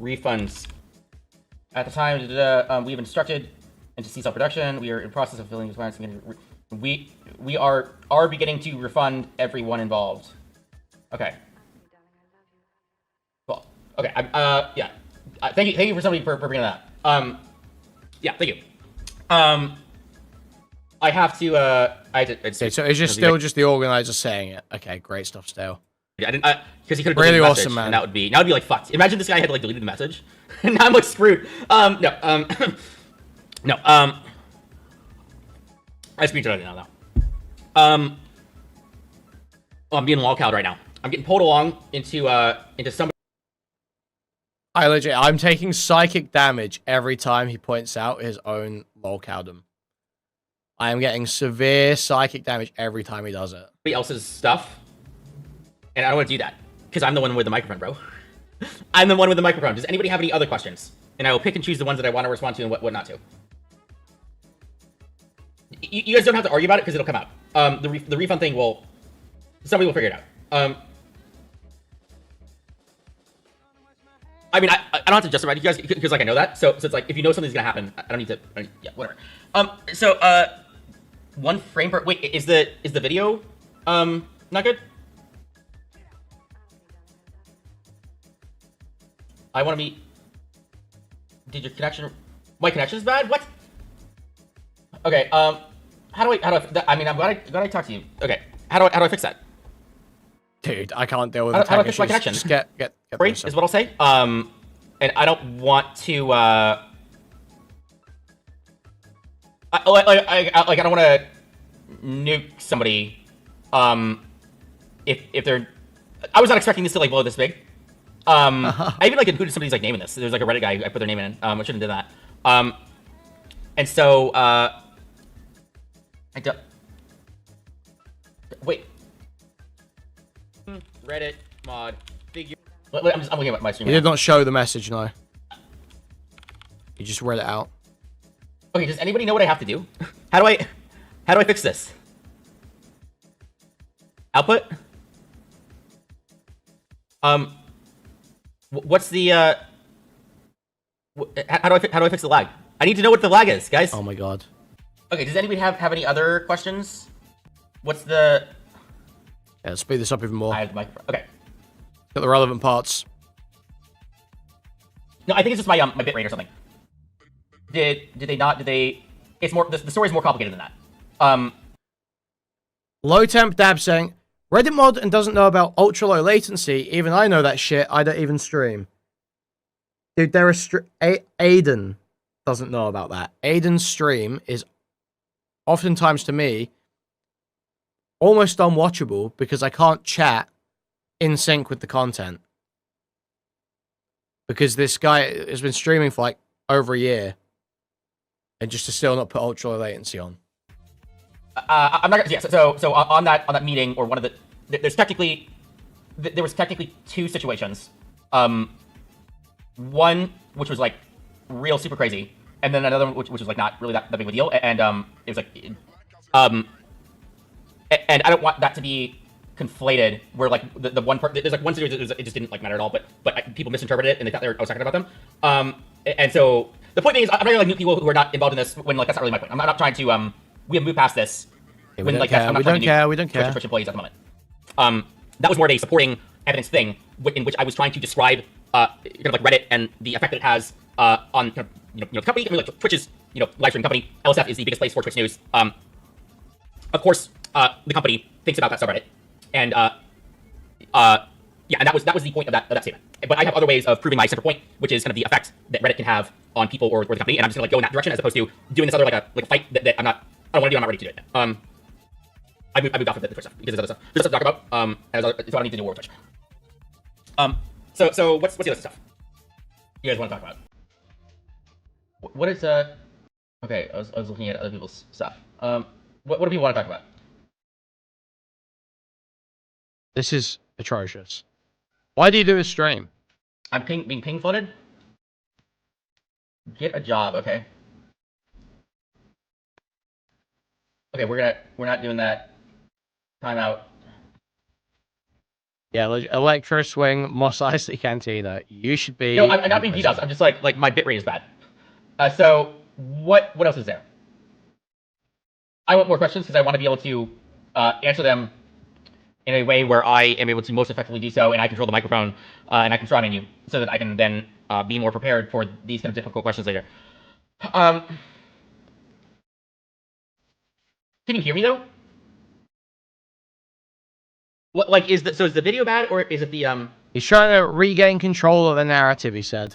Refunds. At the time, we've instructed into C-cell production. We are in process of filling the requirements. We are beginning to refund everyone involved. Okay. Well, okay. Yeah. Thank you for somebody for bringing that. Yeah. Thank you. I have to. Okay, so it's just still just the organizer saying it. Okay, great stuff. Still. I didn't because he could have really deleted the awesome, message, man. and that would be like fucked. Imagine this guy had like deleted the message, and now I'm like screwed. No, no. I screenshotted it now though. Oh, I'm being lolcowed right now. I'm getting pulled along into some. I'm taking psychic damage every time he points out his own lolcowdom. I am getting severe psychic damage every time he does it. Somebody else's stuff. And I don't want to do that, because I'm the one with the microphone, bro. I'm the one with the microphone. Does anybody have any other questions? And I will pick and choose the ones that I want to respond to and what not to. You guys don't have to argue about it, because it'll come out. The refund thing will... Somebody will figure it out. I mean, I don't have to justify it to you guys, because like I know that. So it's like, if you know something's going to happen, I don't need to... yeah, whatever. One frame per... Wait, is the video not good? I want to meet. Did your connection? My connection's bad. What? Okay. How do I? I mean, I'm glad I talked to you. Okay. How do I fix that? Dude, I can't deal with how the do I fix my connection? Just get Free is what I'll say. And I don't want to. I don't want to nuke somebody. If they're, I was not expecting this to like blow this big. I even like included somebody's like name in this. There's like a Reddit guy. I put their name in. I shouldn't have done that. And so I don't. Wait. Reddit mod figure. I'm looking at my stream. You did not show the message, no. You just read it out. Okay. Does anybody know what I have to do? How do I fix this? Output. What's the how do I fix the lag? I need to know what the lag is, guys. Oh my god. Okay, does anybody have any other questions? What's the... Yeah, let's speed this up even more. I have the microphone. Okay. Got the relevant parts. No, I think it's just my my bitrate or something. Did they not? Did they? It's more. The story's more complicated than that. Low temp dab saying Reddit mod and doesn't know about ultra low latency. Even I know that shit. I don't even stream. Dude, there are Aiden doesn't know about that. Aiden's stream is oftentimes to me almost unwatchable because I can't chat in sync with the content. Because this guy has been streaming for like over a year and just to still not put ultra low latency on. I'm not gonna, yeah, so on that meeting, or one of the, there was technically two situations. One which was like real super crazy, and then another one which was like not really that big of a deal, and it was like and I don't want that to be conflated where like the one part, there's like one situation it just didn't like matter at all, but people misinterpreted it and they thought I was talking about them. And so the point being is I'm not gonna like new people who are not involved in this when like that's not really my point. I'm not trying to we have moved past this. Yeah, when we like don't that's, care. I'm not We trying don't to care. do We don't care. Twitch employees at the moment. That was more of a supporting evidence thing in which I was trying to describe kind of like Reddit and the effect that it has on the company. I mean, like Twitch is live streaming company. LSF is the biggest place for Twitch news. Of course, the company thinks about that subreddit, and yeah, and that was the point of that statement. But I have other ways of proving my central point, which is kind of the effect that Reddit can have on people or the company, and I'm just gonna like go in that direction as opposed to doing this other like a fight that I don't want to do. I'm not ready to do it. I moved off of the Twitch stuff because there's other stuff. There's stuff to talk about. And it's what I need to do more with Twitch. So what's the other stuff you guys want to talk about? What is Okay, I was looking at other people's stuff. What do people want to talk about? This is atrocious. Why do you do a stream? I'm being ping flooded. Get a job, okay? Okay, we're not doing that. Time out. Yeah, Electro Swing, Moss Isley Cantina. You should be. No, I'm not being DDoS. I'm just like my bitrate is bad. So what else is there? I want more questions because I want to be able to answer them in a way where I am able to most effectively do so, and I control the microphone and I control menu so that I can then be more prepared for these kind of difficult questions later. Can you hear me though? What like is is the video bad or is it the He's trying to regain control of the narrative, he said.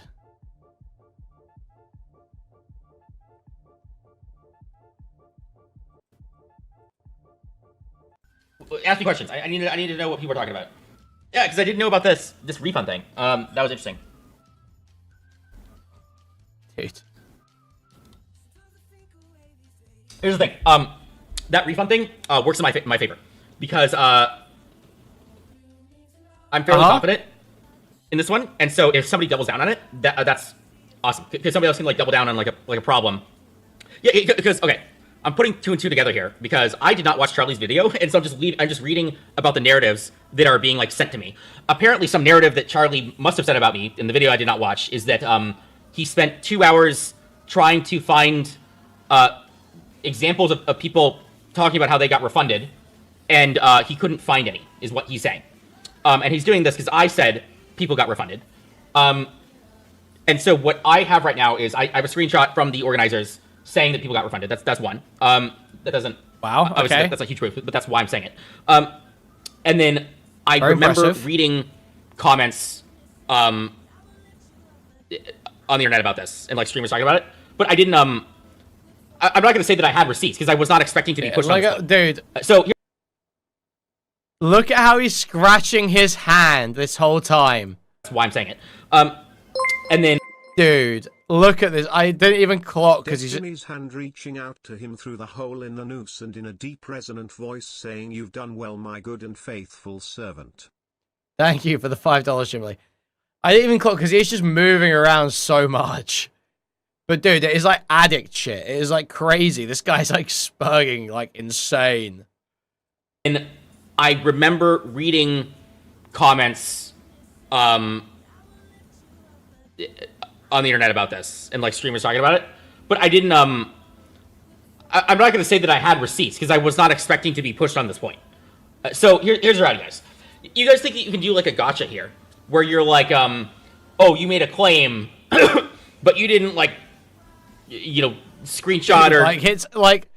Ask me questions. I need to know what people are talking about. Yeah, because I didn't know about this refund thing. That was interesting. Dude. Here's the thing. That refund thing works in my favor because I'm fairly confident in this one, and so if somebody doubles down on it, that's awesome. Because somebody else can like double down on like a problem. Yeah, because okay, I'm putting two and two together here because I did not watch Charlie's video, and so I'm just reading about the narratives that are being like sent to me. Apparently, some narrative that Charlie must have said about me in the video I did not watch is that he spent 2 hours trying to find examples of people talking about how they got refunded, and he couldn't find any, is what he's saying. And he's doing this because I said people got refunded. And so what I have right now is I have a screenshot from the organizers saying that people got refunded. That's one. That doesn't... Wow, okay. That's a huge proof, but that's why I'm saying it. And then I Very remember impressive. reading comments on the internet about this, and like streamers talking about it, but I didn't... I'm not going to say that I had receipts, because I was not expecting to be pushed on this one. Dude, So... look at how he's scratching his hand this whole time. That's why I'm saying it. And then... Dude, look at this. I didn't even clock because he's... Destiny's hand reaching out to him through the hole in the noose and in a deep resonant voice saying, "You've done well, my good and faithful servant." Thank you for the $5, Jimmy. I didn't even clock because he's just moving around so much. But dude, it is like addict shit. It is like crazy. This guy's like spurging like insane. And I remember reading comments on the internet about this, and like streamers talking about it, but I didn't I'm not going to say that I had receipts because I was not expecting to be pushed on this point. So here's the reality, guys. You guys think that you can do like a gotcha here where you're like oh, you made a claim but you didn't like screenshot or like it's like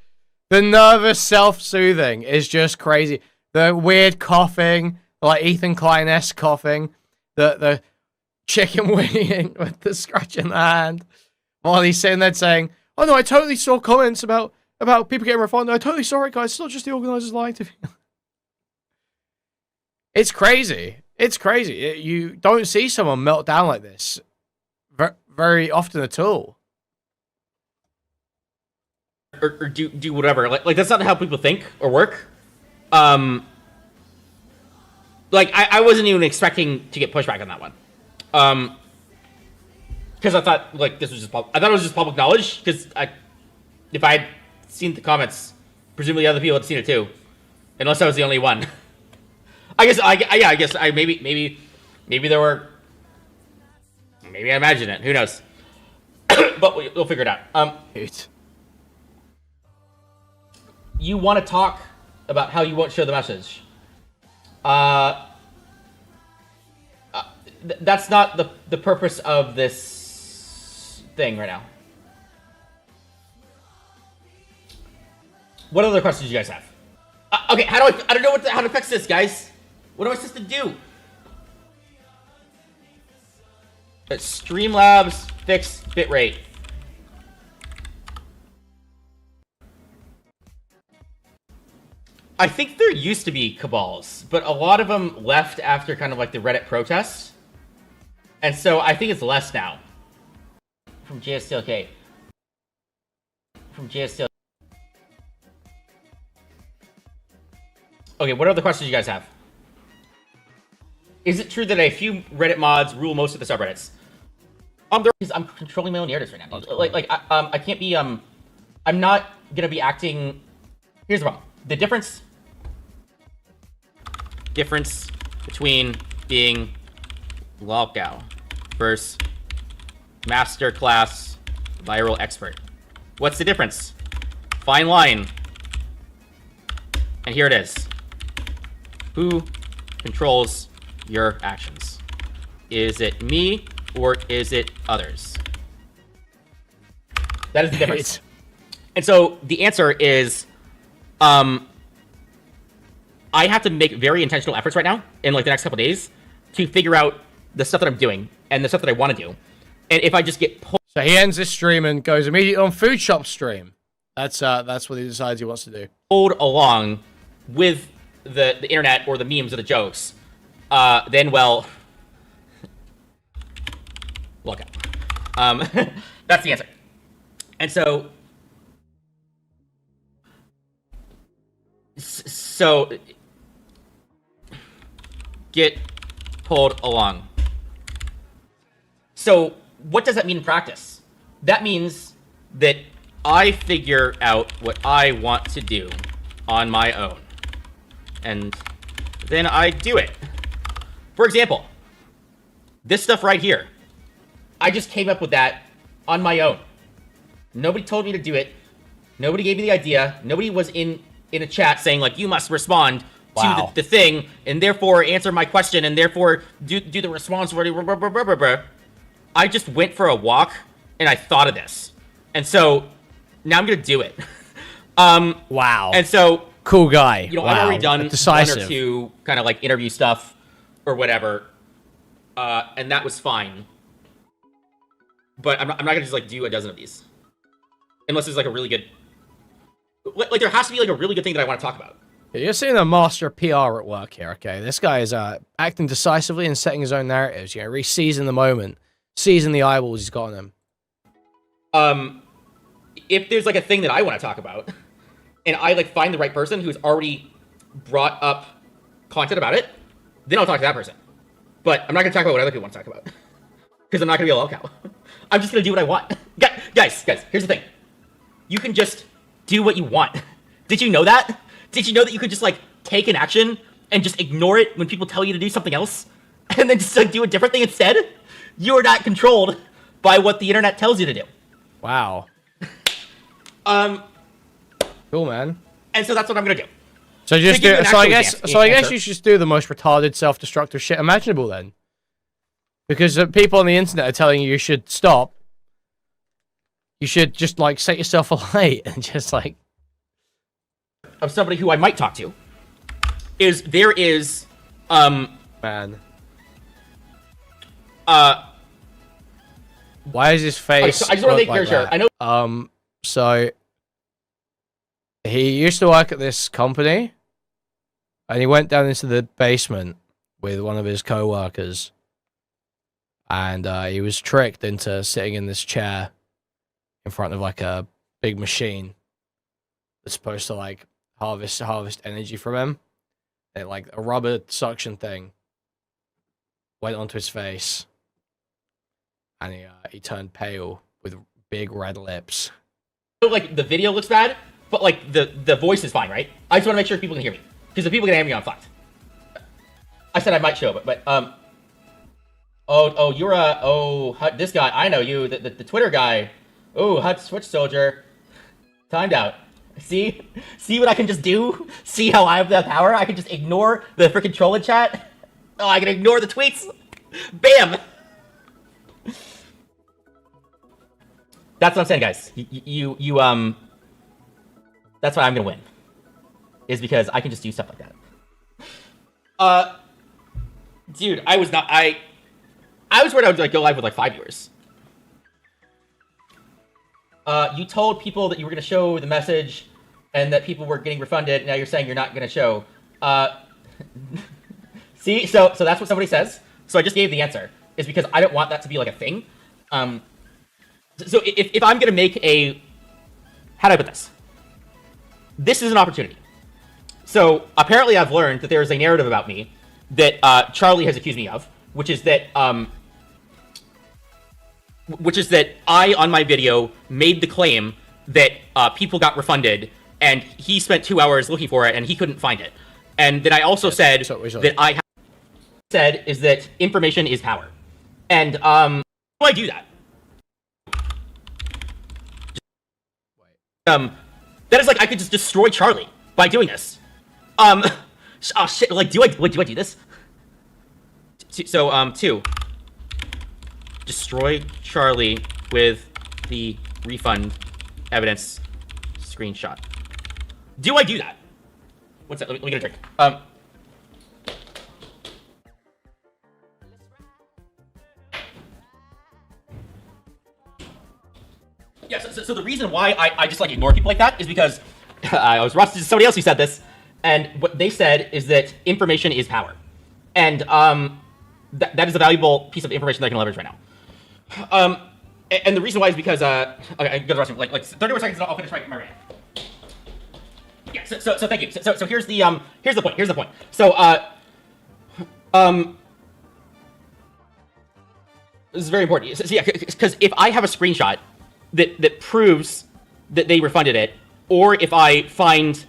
the nervous self-soothing is just crazy. The weird coughing, like Ethan Klein-esque coughing, the chicken winging with the scratch in the hand, while he's sitting there saying, "Oh no, I totally saw comments about people getting refunded. I totally saw it, guys. It's not just the organizers lying to me." It's crazy. It's crazy. You don't see someone melt down like this very often at all. or do whatever. Like that's not how people think or work. Like I wasn't even expecting to get pushback on that one. Because I thought like this was just I thought it was just public knowledge. Because if I had seen the comments, presumably other people had seen it too, unless I was the only one. I guess maybe there were. Maybe I imagine it. Who knows? But we'll figure it out. Dude. You want to talk about how you won't show the message. That's not the purpose of this thing right now. What other questions do you guys have? Okay, I don't know how to fix this, guys. What am I supposed to do? Streamlabs fix bitrate. I think there used to be cabals, but a lot of them left after kind of like the Reddit protests. And so I think it's less now. From JSTLK. From JSTLK. Okay, what other questions do you guys have? Is it true that a few Reddit mods rule most of the subreddits? I'm controlling my own narratives right now. I can't be, I'm not gonna be acting... Here's the problem. The difference between being lolcow versus masterclass viral expert. What's the difference? Fine line. And here it is. Who controls your actions? Is it me or is it others? That is the difference. And so the answer is, I have to make very intentional efforts right now in like the next couple days to figure out the stuff that I'm doing and the stuff that I want to do. And if I just get pulled... So he ends this stream and goes immediately on food shop stream. That's what he decides he wants to do. Pulled along with the internet or the memes or the jokes, then, well... Look out. That's the answer. And so... So... Get pulled along. So, what does that mean in practice? That means that I figure out what I want to do on my own. And then I do it. For example, this stuff right here. I just came up with that on my own. Nobody told me to do it. Nobody gave me the idea. Nobody was in a chat saying, like, you must respond to the thing, and therefore answer my question, and therefore do the response. I just went for a walk, and I thought of this. And so, now I'm going to do it. Wow. And so... Cool guy. You know, wow. I've already done Decisive. 1 or 2 kind of like interview stuff or whatever, and that was fine. But I'm not gonna just like do a dozen of these, unless there's like a really good, like there has to be like a really good thing that I want to talk about. You're seeing a master of PR at work here, okay? This guy is acting decisively and setting his own narratives. You know, really seizing the moment, seizing the eyeballs he's got on him. If there's like a thing that I want to talk about, and I like find the right person who's already brought up content about it, then I'll talk to that person. But I'm not gonna talk about what other people want to talk about, because I'm not gonna be a lolcow. I'm just gonna do what I want. Guys, here's the thing. You can just do what you want. Did you know that? Did you know that you could just like take an action and just ignore it when people tell you to do something else, and then just like do a different thing instead? You are not controlled by what the internet tells you to do. Wow. Cool, man. And so that's what I'm gonna do. So just do, I guess you should just do the most retarded, self-destructive shit imaginable then, because people on the internet are telling you should stop. You should just like set yourself alight and just like. Of somebody who I might talk to is man. Why is his face? So I just want to make sure. I know. So he used to work at this company, and he went down into the basement with one of his co-workers, and he was tricked into sitting in this chair in front of like a big machine that's supposed to like harvest energy from him. And like a rubber suction thing went onto his face, and he turned pale with big red lips. Like the video looks bad, but like the voice is fine, right? I just want to make sure people can hear me, because if people can hear me, I'm fucked. I said I might show, but oh, you're this guy. I know you, the Twitter guy. Oh, Hut Switch Soldier, timed out. See what I can just do? See how I have the power? I can just ignore the freaking troll in chat. Oh, I can ignore the tweets. Bam! That's what I'm saying, guys. That's why I'm gonna win. Is because I can just do stuff like that. Dude, I was worried I would like go live with like 5 viewers. You told people that you were gonna show the message and that people were getting refunded. Now you're saying you're not gonna show. See, so that's what somebody says. So I just gave the answer. Is because I don't want that to be like a thing. So if I'm gonna make a, how do I put this? This is an opportunity. So apparently I've learned that there is a narrative about me that Charlie has accused me of, which is that I, on my video, made the claim that people got refunded, and he spent 2 hours looking for it, and he couldn't find it. And then I also said that I said is that information is power. And how do I do that? That is like I could just destroy Charlie by doing this. Oh shit! Like, do I do this? So, 2. Destroy Charlie with the refund evidence screenshot. Do I do that? What's that? Let me get a drink. Yeah, so the reason why I just like ignore people like that is because I was rusted to somebody else who said this, and what they said is that information is power, and that is a valuable piece of information that I can leverage right now. And the reason why is because okay, I go to the restroom. Like 30 more seconds, and I'll finish my rant. Yeah. So thank you. So here's the point. Here's the point. So this is very important. So yeah, because if I have a screenshot that proves that they refunded it, or if I find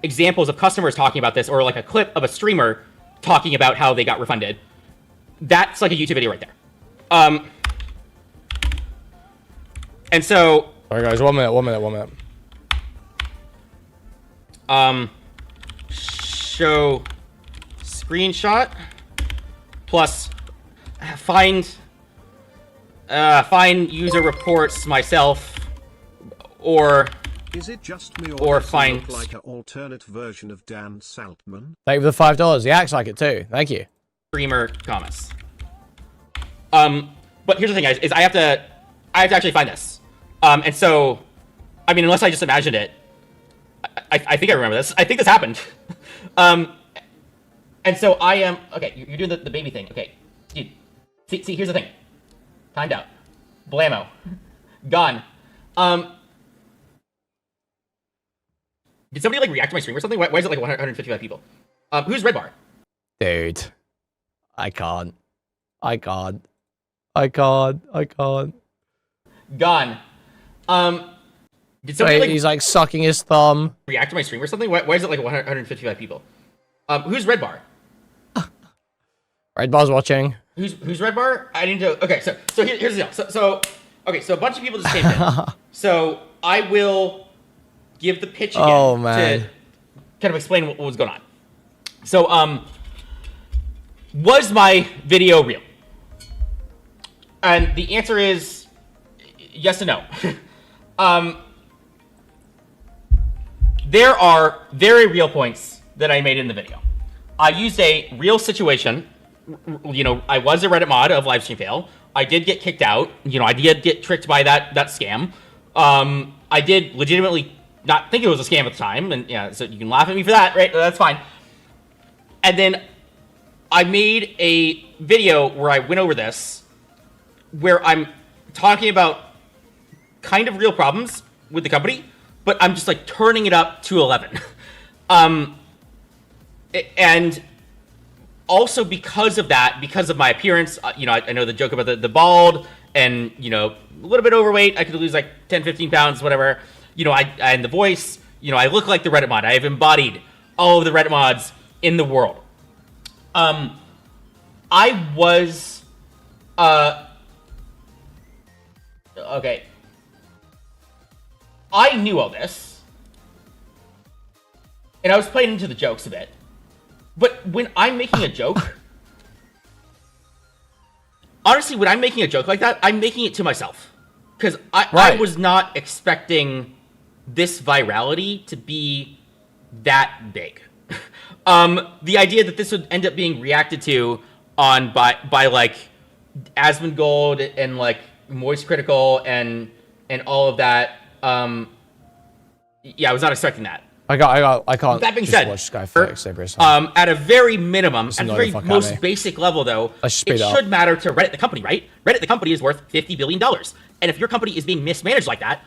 examples of customers talking about this, or like a clip of a streamer talking about how they got refunded, that's like a YouTube video right there. And so, all right, guys, 1 minute. Show screenshot plus find user reports myself, or is it just me or does find it look like an alternate version of Dan Saltman? Thank you for the $5. He acts like it too. Thank you. streamer comments. But here's the thing, guys, is I have to actually find this. And so, I mean, unless I just imagined it, I think I remember this. I think this happened. And so I am, okay, you're doing the baby thing. Okay, dude, see, here's the thing. Timed out. Blammo. Gone. Did somebody, like, react to my stream or something? Why is it, like, 155 people? Who's Red Bar? Dude. I can't. Gone. Did somebody, like, he's, like, sucking his thumb. react to my stream or something? Why is it, like, 155 people? Who's Red Bar? Red Bar's watching. Who's Red Bar? I need to. Okay, so here's the deal. So a bunch of people just came in. So I will give the pitch again to kind of explain what was going on. So was my video real? And the answer is yes and no. There are very real points that I made in the video. I used a real situation. You know, I was a Reddit mod of Livestream Fail. I did get kicked out. You know, I did get tricked by that scam. I did legitimately not think it was a scam at the time, and yeah, so you can laugh at me for that, right? That's fine. And then I made a video where I went over this, where I'm talking about kind of real problems with the company, but I'm just like turning it up to 11. And also because of that, because of my appearance, you know, I know the joke about the bald and, you know, a little bit overweight. I could lose like 10, 15 pounds, whatever. You know, and the voice, you know, I look like the Reddit mod. I have embodied all of the Reddit mods in the world. I was, okay. I knew all this. and I was playing into the jokes a bit. But when I'm making a joke, honestly, when I'm making a joke like that, I'm making it to myself. Because I was not expecting this virality to be that big. The idea that this would end up being reacted to on by like Asmongold and like MoistCritikal and all of that. Yeah, I was not expecting that. I can't. That being said, watch Skyflix every at a very minimum, at the very most basic level, though, it should matter to Reddit, the company, right? Reddit, the company, is worth $50 billion. And if your company is being mismanaged like that,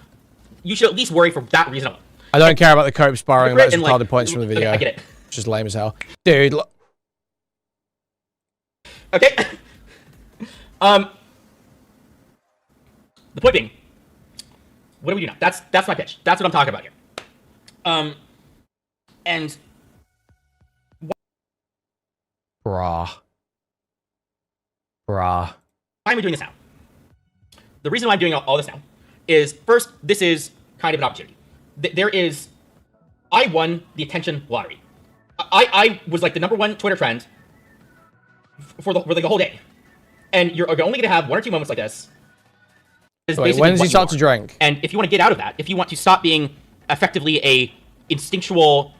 you should at least worry for that reason alone. I don't care about the cope sparring. That's like, the points from the video. I get it. It's just lame as hell. Dude, Okay. The point being, what do we do now? That's my pitch. That's what I'm talking about here. And Bruh. Why am I doing this now? The reason why I'm doing all this now is, first, this is kind of an opportunity. I won the attention lottery. I was like the #1 Twitter trend for the whole day. And you're only going to have 1 or 2 moments like this. Wait, when does he start to drink? And if you want to get out of that, if you want to stop being effectively a instinctual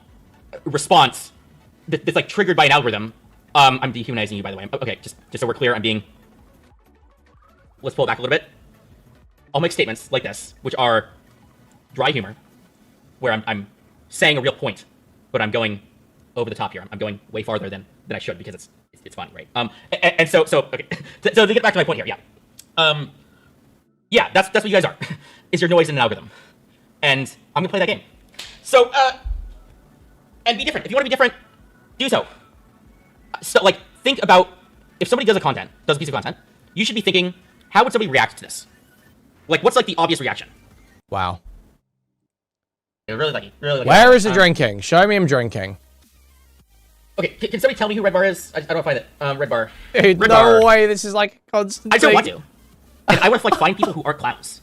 response that's like triggered by an algorithm, I'm dehumanizing you, by the way. Okay, just so we're clear, I'm being... Let's pull it back a little bit. I'll make statements like this, which are dry humor, where I'm saying a real point, but I'm going over the top here. I'm going way farther than I should because it's funny, right? And so okay. So to get back to my point here, yeah. Yeah, that's what you guys are. Is your noise in an algorithm. And I'm gonna play that game. So, and be different. If you want to be different, do so. So, like, think about, if somebody does a piece of content, you should be thinking, how would somebody react to this? Like, what's like the obvious reaction? Wow. Really lucky. Where is the drinking? Show me him drinking. Okay, can somebody tell me who Red Bar is? I don't find it. Red Bar. Dude, Red no Bar. way. This is like a constant I don't thing. want to. And I want to like find people who aren't clowns.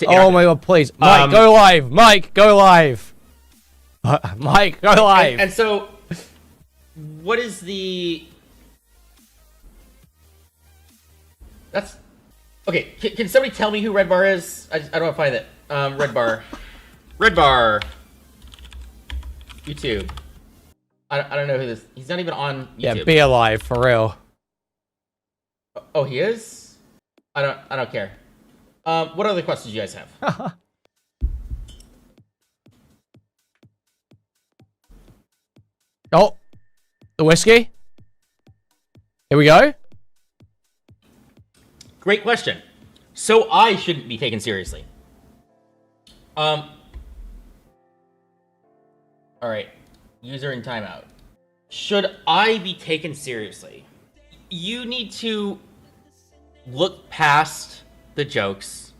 Oh my god, please. Mike, go live. Mike, go live. Mike, go live. And so, what is the... That's... Okay, can somebody tell me who Red Bar is? I don't want to find it. Red Bar. Red Bar. YouTube. I don't know who this... He's not even on YouTube. Yeah, be alive, for real. Oh, he is? I don't care. What other questions do you guys have? Oh, the whiskey. Here we go. Great question. So I shouldn't be taken seriously. All right. User in timeout. Should I be taken seriously? You need to look past the jokes,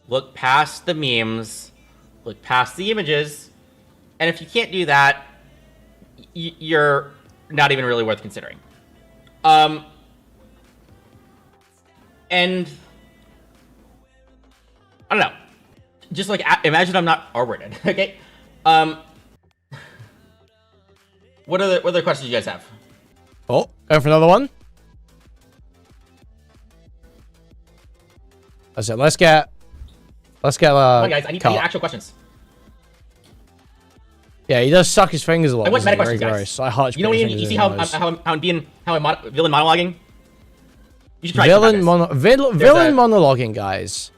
look past the memes, look past the images, and if you can't do that, you're not even really worth considering. And I don't know. Just like imagine I'm not R-worded, okay? What other questions do you guys have? Oh, go for another one. That's it. Let's get. Come on, guys. I need actual questions. Yeah, he does suck his fingers a lot. I want meta questions, guys. I hard. You know, you see how I'm villain monologuing. You should try villain monologuing, guys.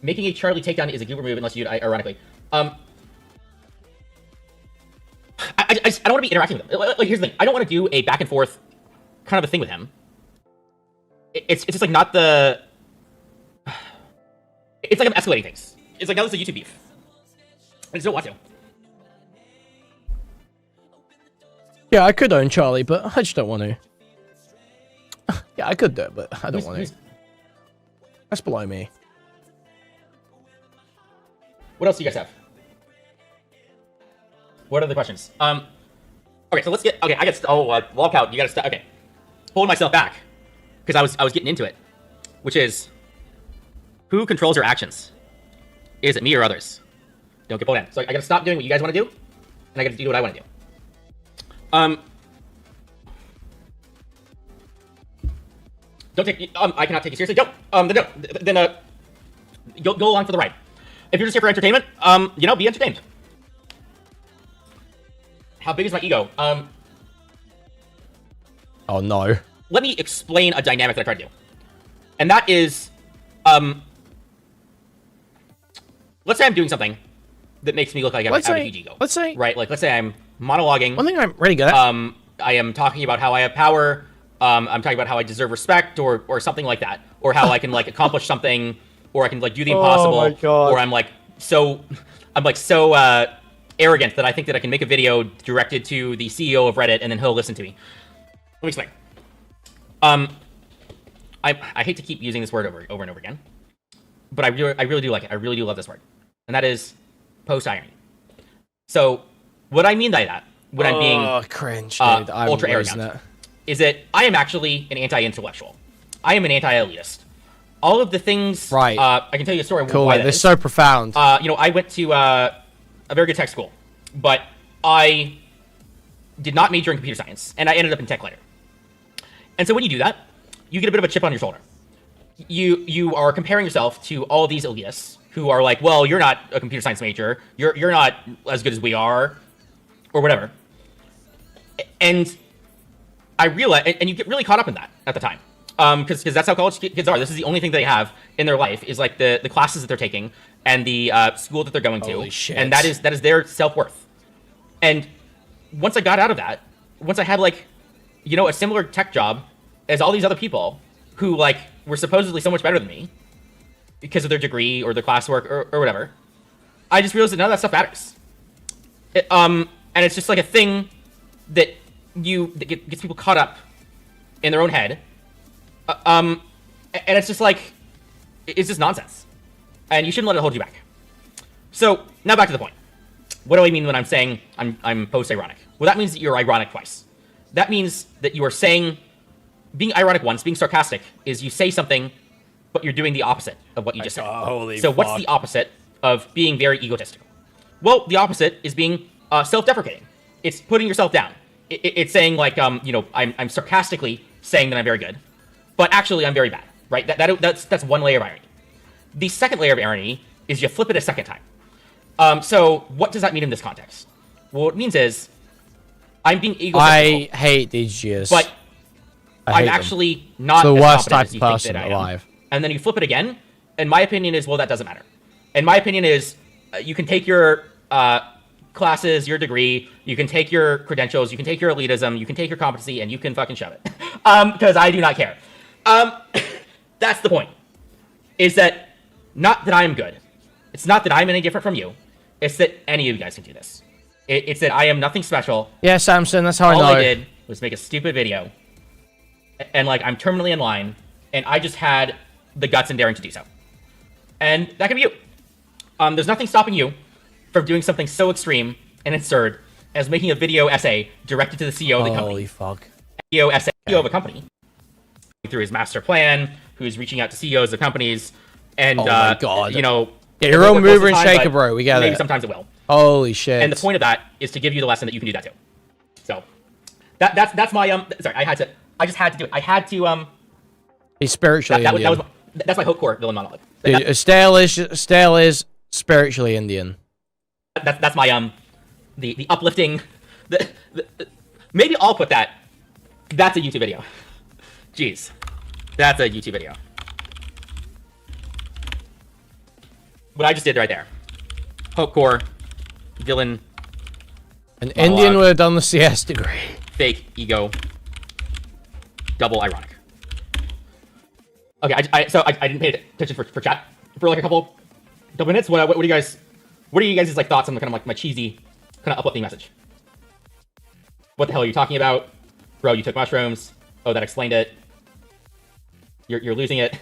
Making a Charlie takedown is a goober move unless you ironically. I don't want to be interacting with him. Like, here's the thing. I don't want to do a back and forth kind of a thing with him. It's just like not the... It's like I'm escalating things. It's like now this is a YouTube beef. I just don't want to. Yeah, I could own Charlie, but I just don't want to. Yeah, I could do it, but I don't want to. That's below me. What else do you guys have? What are the questions? Okay, so let's get... Okay, I got... lockout, you gotta stop... Okay. Pulling myself back. Because I was getting into it. Which is... Who controls your actions? Is it me or others? Don't get pulled in. So I gotta stop doing what you guys want to do, and I gotta do what I want to do. Don't take. I cannot take you seriously. Don't. Then go along for the ride. If you're just here for entertainment, be entertained. How big is my ego? Oh no. Let me explain a dynamic that I try to do, and that is, let's say I'm doing something that makes me look like I have a huge ego. Let's say, right? Like, let's say I'm monologuing. One thing I'm really good at. I am talking about how I have power. I'm talking about how I deserve respect, or something like that, or how I can like accomplish something, or I can like do the impossible, Oh my God. or I'm so arrogant that I think that I can make a video directed to the CEO of Reddit and then he'll listen to me. Let me explain. I hate to keep using this word over and over again, but I really do like it. I really do love this word, and that is post-irony. So what I mean by that, when I'm being cringe, dude. ultra arrogant, is that I am actually an anti-intellectual. I am an anti-elitist. All of the things, right? I can tell you a story. Cool. Why They're so profound. I went to a very good tech school, but I did not major in computer science, and I ended up in tech later. And so when you do that, you get a bit of a chip on your shoulder. You are comparing yourself to all these elitists who are like, well, you're not a computer science major, you're not as good as we are, or whatever. And I realize, and you get really caught up in that at the time, because that's how college kids are. This is the only thing they have in their life is like the classes that they're taking and the school that they're going to. Holy shit. And that is their self-worth. And once I got out of that, once I had like, a similar tech job as all these other people who like were supposedly so much better than me because of their degree or their classwork or whatever, I just realized that none of that stuff matters. And it's just like a thing that gets people caught up in their own head. And it's just like, it's just nonsense. And you shouldn't let it hold you back. So now back to the point. What do I mean when I'm saying I'm post-ironic? Well, that means that you're ironic twice. That means that you are saying, being ironic once, being sarcastic, is you say something, but you're doing the opposite of what you just said. So what's the opposite of being very egotistical? Well, the opposite is being self-deprecating. It's putting yourself down. It's saying like, I'm sarcastically saying that I'm very good, but actually I'm very bad, right? That's one layer of irony. The second layer of irony is you flip it a second time. So what does that mean in this context? Well, what it means is I'm being egotistical. I hate these G's. But I'm actually not the as worst competent type as of you think person that I am. alive. And then you flip it again, and my opinion is, well, that doesn't matter. And my opinion is, you can take your classes, your degree, you can take your credentials, you can take your elitism, you can take your competency, and you can fucking shove it. Because I do not care. That's the point. Is that not that I'm good. It's not that I'm any different from you. It's that any of you guys can do this. It's that I am nothing special. Yeah, Samson, that's how I know. All I did was make a stupid video. And, like, I'm terminally in line, and I just had the guts and daring to do so. And that can be you. There's nothing stopping you from doing something so extreme and absurd as making a video essay directed to the CEO of the company. Holy fuck. CEO essay, CEO of a company, through his master plan, who's reaching out to CEOs of companies, and, oh my God. Get your own mover and shaker, bro. We got it. Maybe sometimes it will. Holy shit. And the point of that is to give you the lesson that you can do that too. So, that's my, sorry, I just had to do it. I had to, He's spiritually Indian. That's my Hope Core villain monologue. Dude, Stale is spiritually Indian. That's my, the uplifting, maybe I'll put that. That's a YouTube video. Jeez. That's a YouTube video. What I just did right there. Hope Core, villain. An Indian would have done the CS degree. Fake ego. Double ironic. Okay, so I didn't pay attention for chat for like a couple minutes. What are you guys? What are you guys' like thoughts on the kind of like my cheesy kind of uplifting message? What the hell are you talking about, bro? You took mushrooms. Oh, that explained it. You're losing it.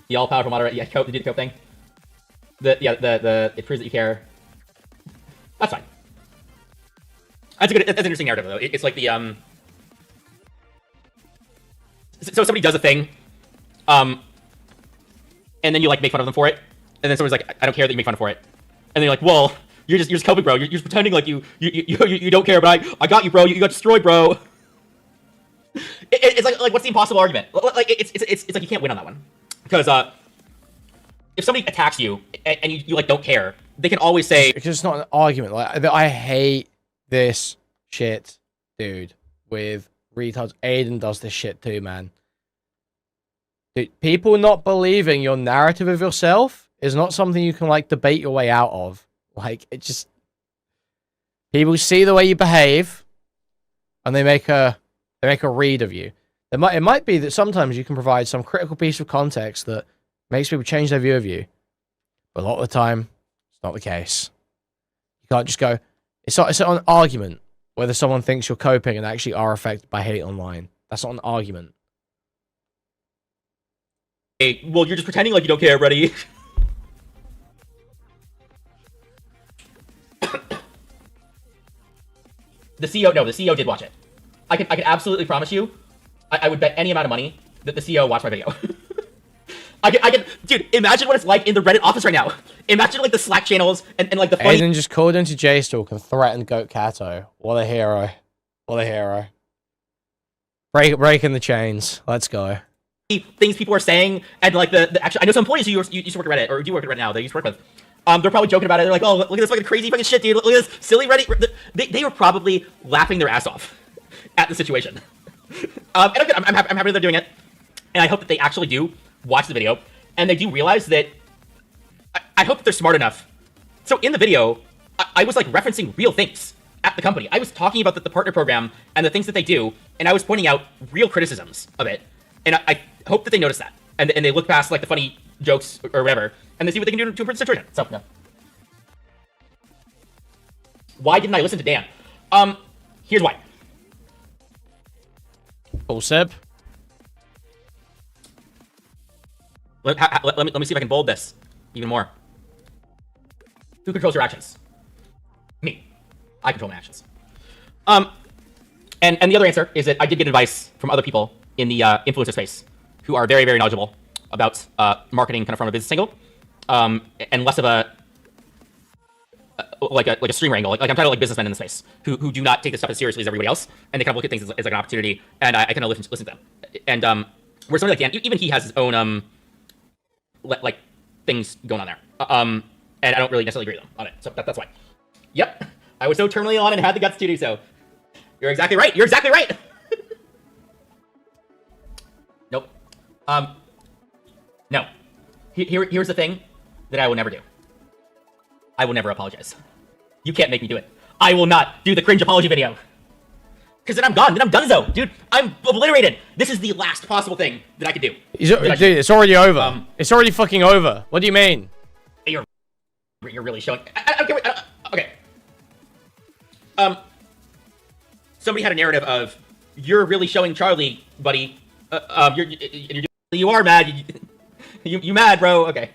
The all powerful moderator. Yeah, cope to do the cope thing. It proves that you care. That's fine. That's an interesting narrative though. It's like the so somebody does a thing, and then you like make fun of them for it, and then somebody's like, I don't care that you make fun of for it, and then you're like, well, You're just coping, bro. You're just pretending like you don't care, but I got you, bro. You got destroyed, bro. It's like what's the impossible argument? Like it's like you can't win on that one, because if somebody attacks you and you like don't care, they can always say, because it's not an argument. Like, I hate this shit, dude, with retards. Aiden does this shit too, man. Dude, people not believing your narrative of yourself is not something you can like debate your way out of. Like, it just, people see the way you behave and they make a read of you. It might be that sometimes you can provide some critical piece of context that makes people change their view of you, but a lot of the time it's not the case. You can't just go, it's not an argument whether someone thinks you're coping and actually are affected by hate online. That's not an argument. hey, well, you're just pretending like you don't care, buddy. The CEO did watch it. I can absolutely promise you, I would bet any amount of money that the CEO watched my video. I can, dude, imagine what it's like in the Reddit office right now. Imagine like the Slack channels and like the funny... Aiden just called into J-Stalk and threatened Goat Kato. What a hero. What a hero. Breaking the chains. Let's go. Things people are saying, and like the actually, I know some employees who used to work at Reddit, or do work at Reddit now, they used to work with. They're probably joking about it. They're like, oh, look at this fucking crazy fucking shit, dude. Look at this silly Reddit. They were probably laughing their ass off at the situation. And I'm happy that they're doing it. And I hope that they actually do watch the video, and they do realize that, I hope that they're smart enough. So in the video, I was like referencing real things at the company. I was talking about the partner program and the things that they do, and I was pointing out real criticisms of it. And I hope that they notice that, and they look past like the funny jokes or whatever, and they see what they can do to improve the situation. So, yeah. Why didn't I listen to Dan? Here's why. Full sip. Let me see if I can bold this even more. Who controls your actions? Me. I control my actions. And the other answer is that I did get advice from other people in the influencer space who are very, very knowledgeable about marketing kind of from a business angle, and less of a like a streamer angle. Like I'm talking to like businessmen in the space who do not take this stuff as seriously as everybody else, and they kind of look at things as like an opportunity, and I kind of listen to them. And where somebody like Dan, even he has his own like things going on there, and I don't really necessarily agree with them on it. So that's why. Yep, I was so terminally on and had the guts to do so. You're exactly right. You're exactly right. Nope. No. Here's the thing that I will never do. I will never apologize. You can't make me do it. I will not do the cringe apology video. Because then I'm gone. Then I'm donezo. Dude, I'm obliterated. This is the last possible thing that I could do. Dude, it's already over. It's already fucking over. What do you mean? You're really showing... Okay. Somebody had a narrative of, you're really showing Charlie, buddy. You are mad. You mad, bro. Okay.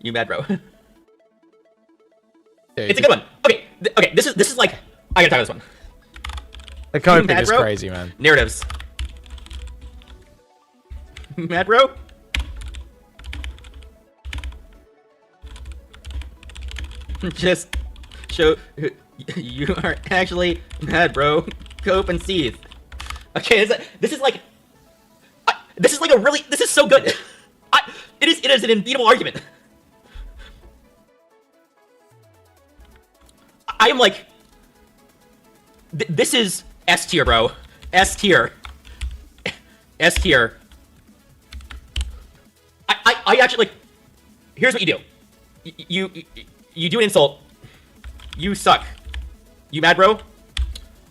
You mad, bro. It's a good one. Okay. Okay. This is like, I gotta talk about this one. The coping is crazy, man. Narratives. Mad, bro. Just show you are actually mad, bro. Cope and seethe. Okay, this is like a really, this is so good. It is an unbeatable argument. I am like, this is S tier, bro. S tier. S tier. I actually, like, here's what you do. You do an insult. You suck. You mad, bro?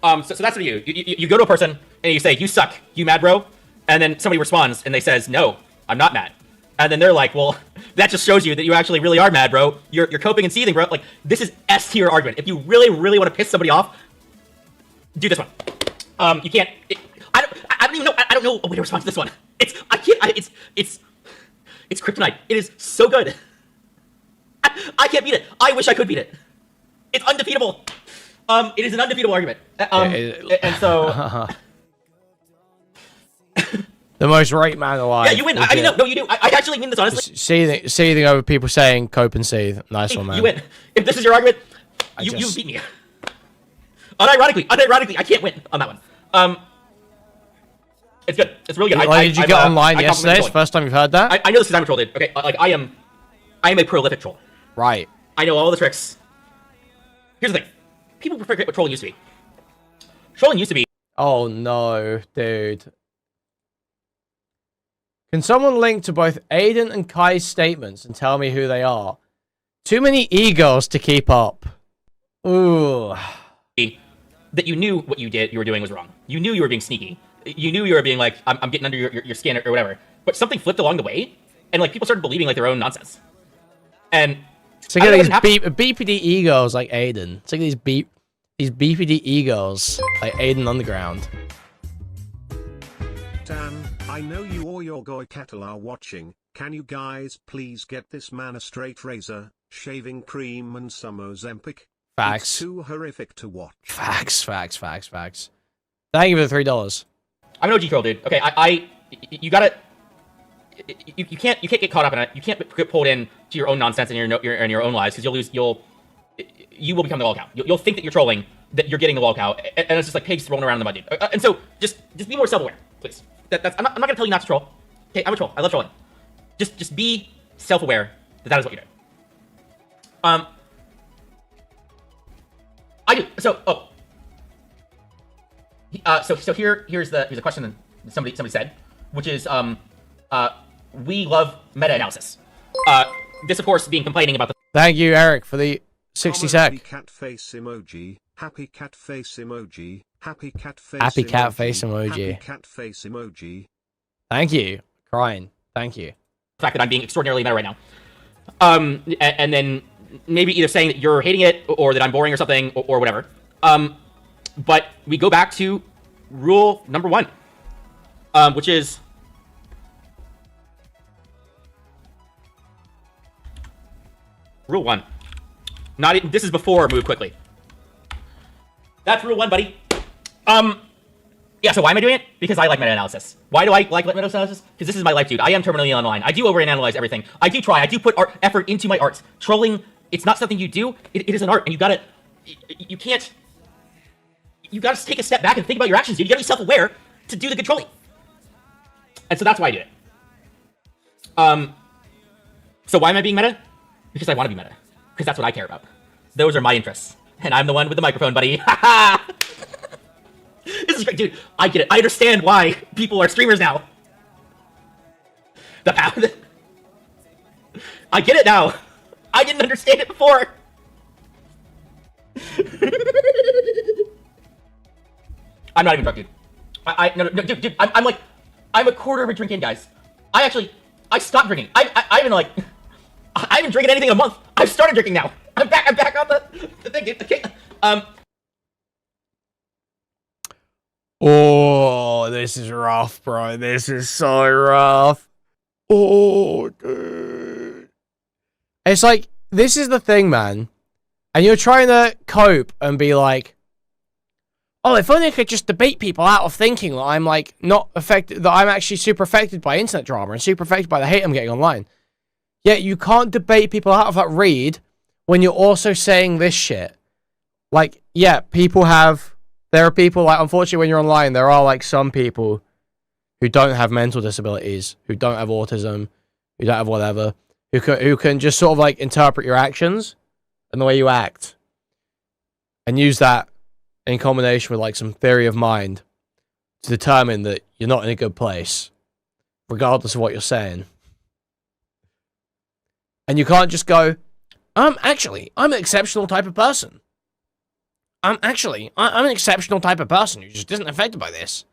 So that's what you do. You go to a person and you say, you suck. You mad, bro? And then somebody responds and they says, no, I'm not mad. And then they're like, well, that just shows you that you actually really are mad, bro. You're coping and seething, bro. Like, this is S tier argument. If you really, really want to piss somebody off, do this one. You can't. I don't even know. I don't know a way to respond to this one. It's kryptonite. It is so good. I can't beat it. I wish I could beat it. It's undefeatable. It is an undefeatable argument. And so. The most right man alive. Yeah, you win. I mean, no, you do. I actually mean this honestly. Seething over people saying cope and seethe. Nice one, man. You win. If this is your argument, You beat me. Unironically, I can't win on that one. It's good. It's really good. Did you get online yesterday? It's the first time you've heard that? I know this because I'm a troll, dude. Okay, like I am a prolific troll. Right. I know all the tricks. Here's the thing. People forget what trolling used to be. Trolling used to be... Oh, no, dude. Can someone link to both Aiden and Kai's statements and tell me who they are? Too many egos to keep up. Ooh. That you knew what you were doing was wrong. You knew you were being sneaky. You knew you were being like, I'm getting under your skin or whatever. But something flipped along the way, and like people started believing like their own nonsense. And so you get these beepity egos like Aiden. It's like these beepity egos like Aiden Underground. Dan, I know you or your Goy-Kettle are watching. Can you guys please get this man a straight razor, shaving cream and some Ozempic? Facts. It's too horrific to watch. Facts. Thank you for the $3. I'm an OG troll, dude. Okay, you gotta... You can't get caught up in it. You can't get pulled in to your own nonsense and your own lives, because you will become the lol cow. You'll think that you're trolling, that you're getting the lol cow, and it's just like pigs rolling around in the mud, dude. And so just be more self-aware, please. I'm not gonna tell you not to troll. Okay, I'm a troll. I love trolling. Just be self-aware that is what you're doing. I do. So here's the question that somebody said, which is we love meta-analysis. This, of course, being complaining about the... Thank you, Eric, for the 60 sec. Happy cat face emoji. Happy cat face emoji. Happy cat face Happy emoji. cat face emoji. Happy cat face emoji. Thank you. Crying. Thank you. fact that I'm being extraordinarily meta right now. And then maybe either saying that you're hating it or that I'm boring or something or whatever. But we go back to rule number 1, which is... Rule 1. Not even, this is before move quickly. That's rule 1, buddy. Yeah, so why am I doing it? Because I like meta-analysis. Why do I like meta-analysis? Because this is my life, dude. I am terminally online. I do overanalyze everything. I do try. I do put effort into my art. Trolling, it's not something you do. It is an art, and you gotta... You can't... You gotta take a step back and think about your actions, dude. You gotta be self-aware to do the good trolling. And so that's why I do it. So why am I being meta? Because I want to be meta. Because that's what I care about. Those are my interests. And I'm the one with the microphone, buddy. Ha This is great, dude. I get it. I understand why people are streamers now. The path. I get it now. I didn't understand it before. I'm not even drunk, dude. No, dude. I'm like, I'm a quarter of a drink in, guys. I stopped drinking. I haven't drinking anything in a month. I've started drinking now. I'm back on the thing, dude. Okay. Oh, this is rough, bro. This is so rough. Oh, dude. It's like, this is the thing, man. And you're trying to cope and be like, oh, if only I could just debate people out of thinking that I'm like not affected, that I'm actually super affected by internet drama and super affected by the hate I'm getting online. Yet you can't debate people out of that read when you're also saying this shit. Like, yeah, there are people, like, unfortunately, when you're online, there are, like, some people who don't have mental disabilities, who don't have autism, who don't have whatever, who can just sort of, like, interpret your actions and the way you act and use that in combination with, like, some theory of mind to determine that you're not in a good place, regardless of what you're saying. And you can't just go, actually, I'm an exceptional type of person. I'm an exceptional type of person who just isn't affected by this.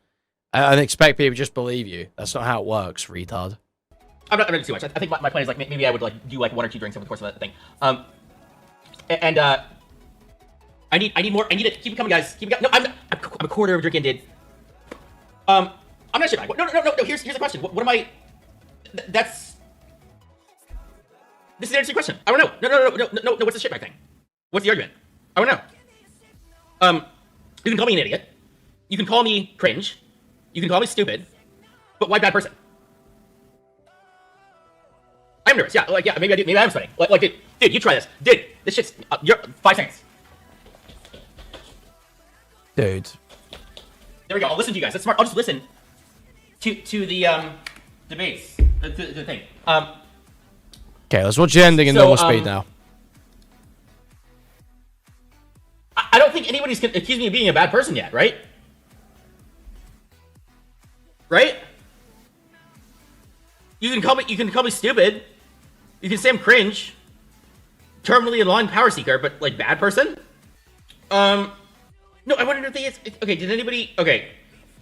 And expect people to just believe you. That's not how it works, retard. I'm not too much. I think my plan is, like, maybe I would, like, do, like, 1 or 2 drinks over the course of the thing. I need more. I need it. Keep it coming, guys. Keep it coming. No, I'm a quarter of a drink in, dude. I'm not sure. No. Here's the question. What am I... This is the answer to your question. I don't know. No. What's the shitbag thing? What's the argument? I don't know. You can call me an idiot. You can call me cringe. You can call me stupid. But why bad person? I'm nervous. Yeah, like, yeah, maybe I do. Maybe I'm sweating. Like, dude, you try this. Dude, this shit's... you're 5 seconds. Dude. There we go. I'll listen to you guys. That's smart. I'll just listen to the debates. The thing. Okay, let's watch the ending in normal speed now. I don't think anybody's accused me of being a bad person yet, right? Right? You can call me stupid. You can say I'm cringe. Terminally aligned power seeker, but like bad person? No, I want to know if they... Okay, did anybody... Okay,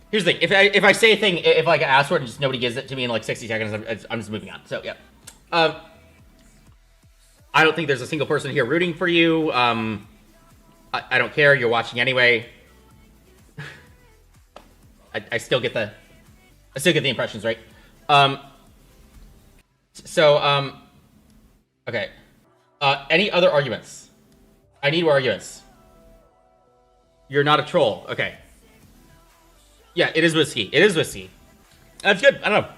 here's the thing. If I say a thing, if like I ask for it and just nobody gives it to me in like 60 seconds, I'm just moving on. So, yeah. I don't think there's a single person here rooting for you. I don't care. You're watching anyway. I still get the impressions, right? Okay. Any other arguments? I need more arguments. You're not a troll. Okay. Yeah, it is whiskey. It is whiskey. That's good. I don't know.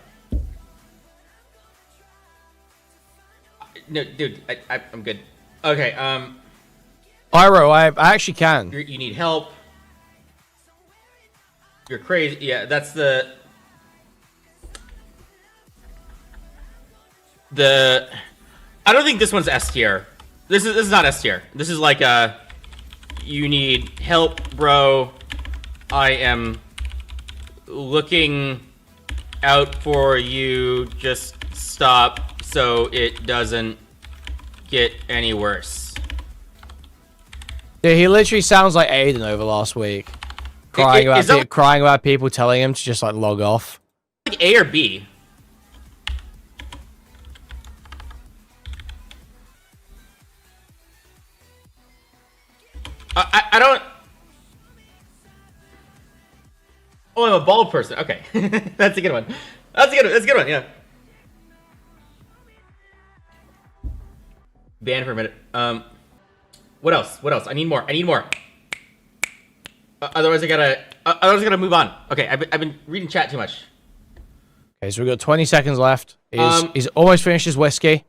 No, dude, I'm good. Okay, Iro, I actually can. You need help. You're crazy. Yeah, that's the... I don't think this one's S tier. This is not S tier. This is like you need help, bro. I am looking out for you. Just stop so it doesn't get any worse. Yeah, he literally sounds like Aiden over last week, crying about people telling him to just like log off. Like A or B? I don't... Oh, I'm a bald person. Okay. That's a good one. That's a good one, yeah. Ban for a minute. What else? I need more. Otherwise I gotta move on. Okay, I've been reading chat too much. Okay, so we've got 20 seconds left. He's almost finished his whiskey.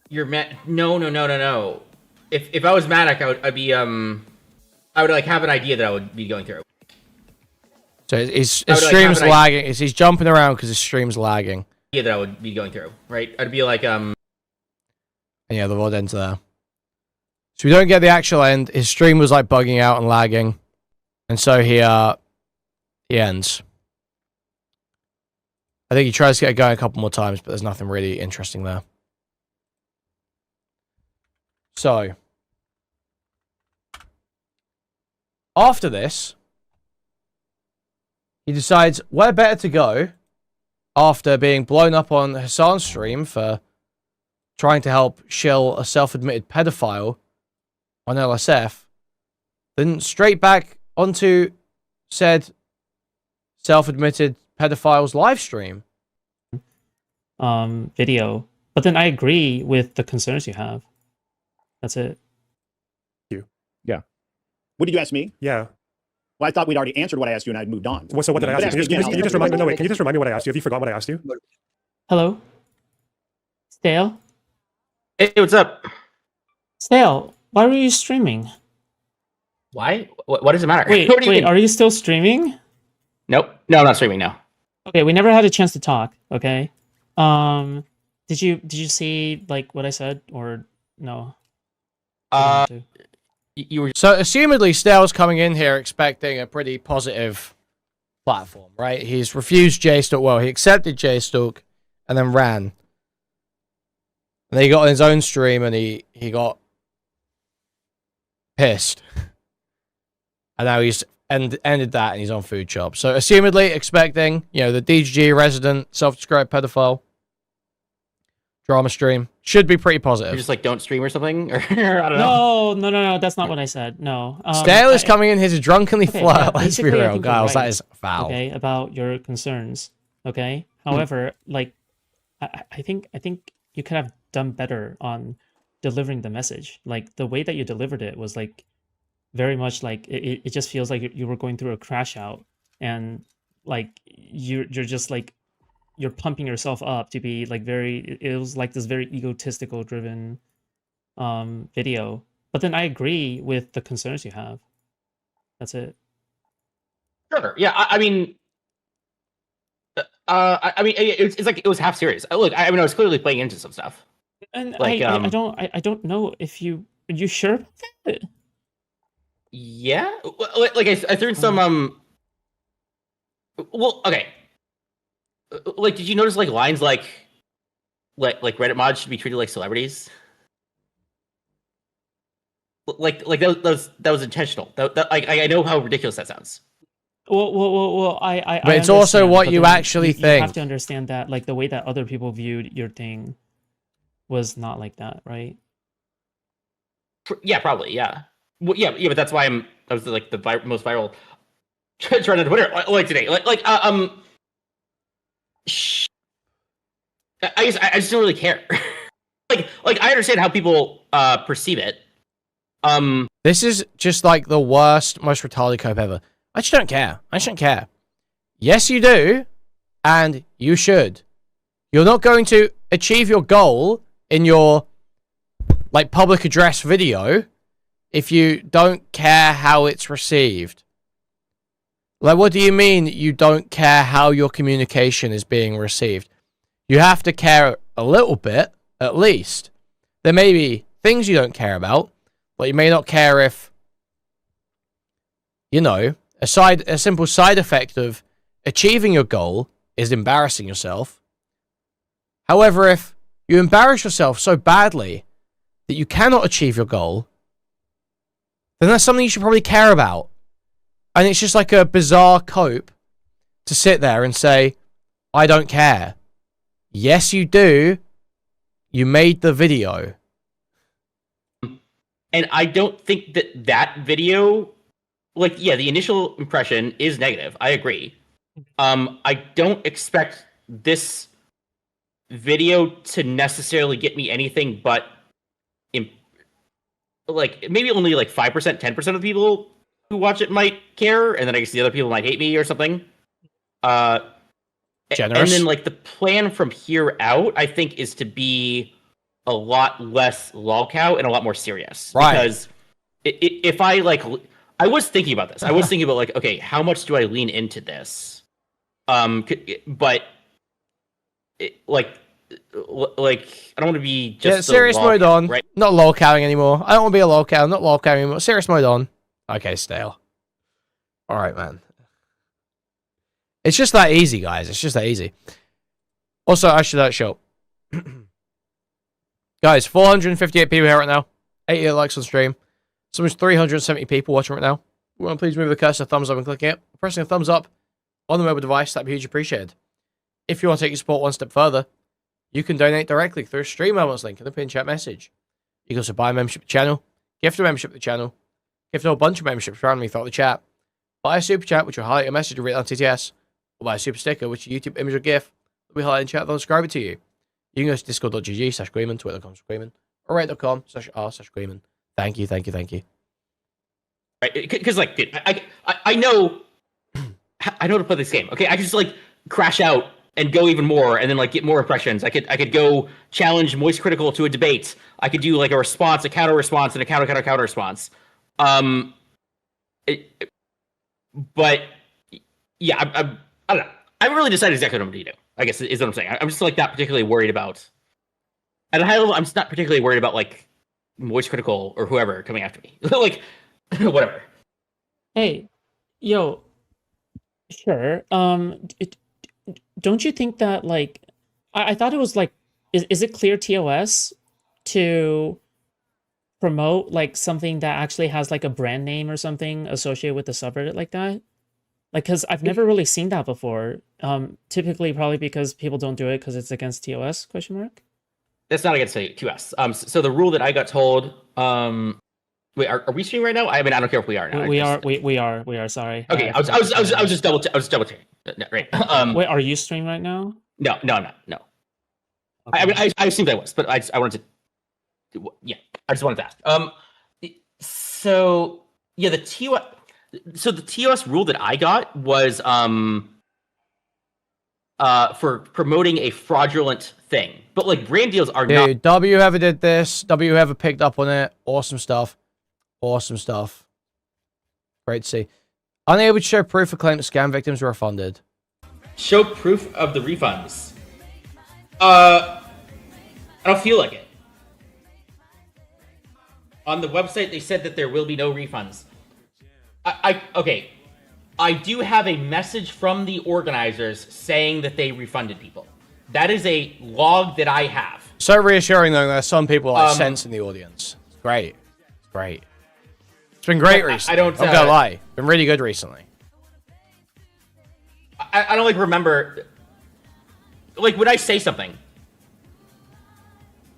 You're mad? No. If I was manic, I'd be I would like have an idea that I would be going through. So his stream's lagging. He's jumping around because his stream's lagging. Yeah, that I would be going through, right? I'd be like And yeah, the VOD ends there. So we don't get the actual end. His stream was like bugging out and lagging, and so he ends. I think he tries to get it going a couple more times, but there's nothing really interesting there. So after this, he decides where better to go after being blown up on Hassan's stream for trying to help shill a self-admitted pedophile on LSF, then straight back onto said self-admitted pedophile's live stream. Video. But then I agree with the concerns you have. That's it. Yeah. What did you ask me? Yeah. Well, I thought we'd already answered what I asked you and I'd moved on. Well, so what did I ask you? Can you just remind me? No, wait. Can you just remind me what I asked you? Have you forgot what I asked you? Hello? Stale? Hey, what's up? Stale, why were you streaming? Why? What does it matter? Wait, are you still streaming? Nope. No, I'm not streaming now. Okay, we never had a chance to talk, okay? Did you see like what I said or no? You were... So assumedly Stale's coming in here expecting a pretty positive platform, right? He's refused J-Stalk. Well, he accepted J-Stalk and then ran. And then he got on his own stream and he got pissed. And now he's ended that and he's on Food Shop. So assumedly expecting, you know, the DGG resident self-described pedophile drama stream should be pretty positive. You're just like, don't stream or something? Or I don't know. No, that's not what I said. No. Stale is coming in here to drunkenly flirt. Yeah, Let's be real, Giles. Right, that is foul. Okay, about your concerns. Okay. However, like, I think you could have done better on delivering the message. Like the way that you delivered it was like very much like it just feels like you were going through a crash out and like you're just like you're pumping yourself up to be like it was like this very egotistical driven video. But then I agree with the concerns you have. That's it. Sure. Yeah. I mean, it's like it was half serious. Look, I mean, I was clearly playing into some stuff. And Like, I don't know if are you sure about that? Yeah. Like I threw in some Well, okay. Like, did you notice like lines like Reddit mods should be treated like celebrities? Like that was intentional. I know how ridiculous that sounds. Well, But it's also understand, what but you then actually you think. have to understand that, like, the way that other people viewed your thing was not like that, right? Yeah, probably. Yeah. Well, yeah, but that's why I was like the most viral trend on Twitter like today. I just don't really care. like I understand how people perceive it. This is just like the worst, most retarded cope ever. I just don't care. I just don't care. Yes, you do, and you should. You're not going to achieve your goal in your like public address video if you don't care how it's received. Like, what do you mean you don't care how your communication is being received? You have to care a little bit, at least. There may be things you don't care about, but you may not care if, you know, a simple side effect of achieving your goal is embarrassing yourself. However, if you embarrass yourself so badly that you cannot achieve your goal, then that's something you should probably care about. And it's just like a bizarre cope to sit there and say, I don't care. Yes, you do. You made the video. And I don't think that video, like, yeah, the initial impression is negative. I agree. I don't expect this video to necessarily get me anything but, like, maybe only like 5%, 10% of the people who watch it might care, and then I guess the other people might hate me or something. Generous. And then, like, the plan from here out, I think, is to be a lot less lolcow and a lot more serious. Right. Because if I, like, I was thinking about this. I was thinking about, like, okay, how much do I lean into this? But, like, I don't want to be just serious mode on. right? Not lolcowing anymore. I don't want to be a lolcow. Not lolcowing anymore. Serious mode on. Okay, stale. All right, man. It's just that easy, guys. It's just that easy. Also, I should show. Guys, 458 people here right now. 88 likes on stream. So much 370 people watching right now. We want to please move the cursor, thumbs up, and clicking it. Pressing a thumbs up on the mobile device, that'd be hugely appreciated. If you want to take your support one step further, you can donate directly through a stream elements link in the pinned chat message. You can also buy a membership to the channel, gift a membership to the channel, gift a whole bunch of memberships randomly throughout the chat, buy a super chat, which will highlight your message and read it on TTS, or buy a super sticker, which is a YouTube image or GIF that we highlight in chat and subscribe it to you. You can go to discord.gg/Kuihman, twitter.com/Kuihman, or reddit.com/r/Kuihman. Thank you, thank you, thank you. Right, because, like, dude, I know I know how to play this game. Okay, I can just, like, crash out and go even more, and then, like, get more impressions. I could go challenge MoistCritikal to a debate. I could do, like, a response, a counter response, and a counter response. But yeah, I don't know. I haven't really decided exactly what I'm going to do, I guess, is what I'm saying. I'm just, like, not particularly worried about. At a high level, I'm just not particularly worried about, like, MoistCritikal or whoever coming after me. Like, whatever. Hey, yo, sure. Don't you think that, like, I thought it was like, is it clear TOS to promote, like, something that actually has, like, a brand name or something associated with the subreddit like that? Like, because I've never really seen that before. Typically, probably because people don't do it because it's against TOS, question mark? That's not against TOS. So the rule that I got told, wait, are we streaming right now? I mean, I don't care if we are now. We are. Sorry. Okay, I was just double checking. No, right. Wait, are you streaming right now? No. Okay. I mean, I assumed I was, but I wanted to. Yeah, I just wanted to ask. So yeah, the TOS. So the TOS rule that I got was for promoting a fraudulent thing, but, like, brand deals are not. Dude, W ever did this. W ever picked up on it. Awesome stuff. Awesome stuff. Great to see. Unable to show proof of claim that scam victims were refunded. Show proof of the refunds. I don't feel like it. On the website, they said that there will be no refunds. Okay. I do have a message from the organizers saying that they refunded people. That is a log that I have. So reassuring, though, there's some people like sense in the audience. Great. Great. It's been great recently. I'm gonna lie. Been really good recently. I don't, like, remember... Like, when I say something...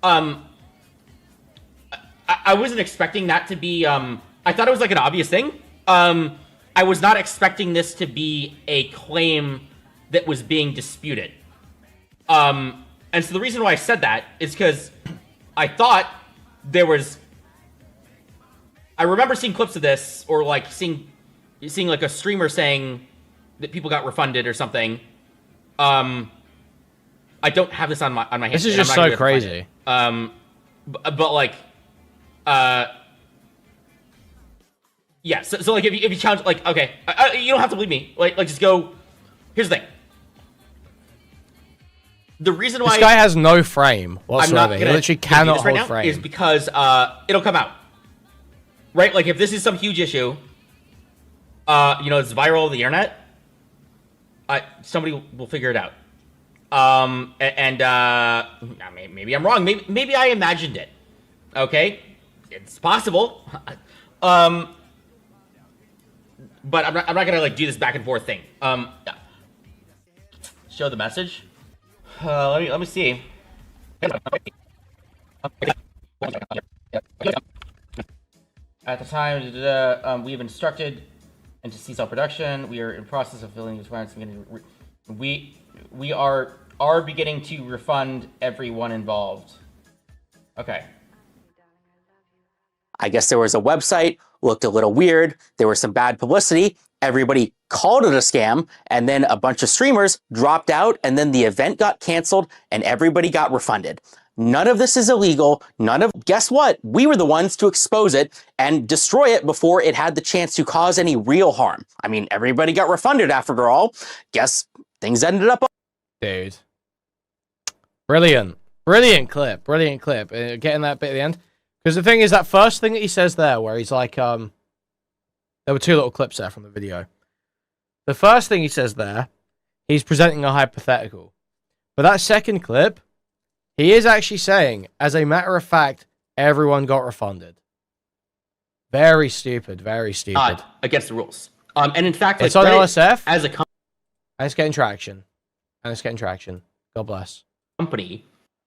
I wasn't expecting that to be... I thought it was, like, an obvious thing. I was not expecting this to be a claim that was being disputed. And so the reason why I said that is because I thought there was... I remember seeing clips of this, or like seeing like a streamer saying that people got refunded or something. I don't have this on my hands. This is just so crazy. But like, yeah. So like, if you challenge, like, okay, you don't have to believe me. Like just go. Here's the thing. The reason why this guy has no frame whatsoever. He literally cannot hold frame. Is because it'll come out. Right? Like, if this is some huge issue, you know, it's viral on the internet, somebody will figure it out. Maybe I'm wrong. Maybe I imagined it. Okay? It's possible. But I'm not gonna, like, do this back and forth thing. Show the message. Let me see. At the time, we have instructed and to cease all production. We are in process of filling these requirements. We are beginning to refund everyone involved. Okay. I guess there was a website, looked a little weird. There was some bad publicity. Everybody called it a scam, and then a bunch of streamers dropped out, and then the event got canceled, and everybody got refunded. None of this is illegal. Guess what? We were the ones to expose it and destroy it before it had the chance to cause any real harm. I mean, everybody got refunded after all. Guess things ended up. Dude. Brilliant. Brilliant clip. Brilliant clip. Getting that bit at the end. Because the thing is, that first thing that he says there, where he's like, there were two little clips there from the video. The first thing he says there, he's presenting a hypothetical. But that second clip, he is actually saying, as a matter of fact, everyone got refunded. Very stupid, very stupid. Against the rules. And in fact, like, it's on LSF, as a and it's getting traction. God bless. Company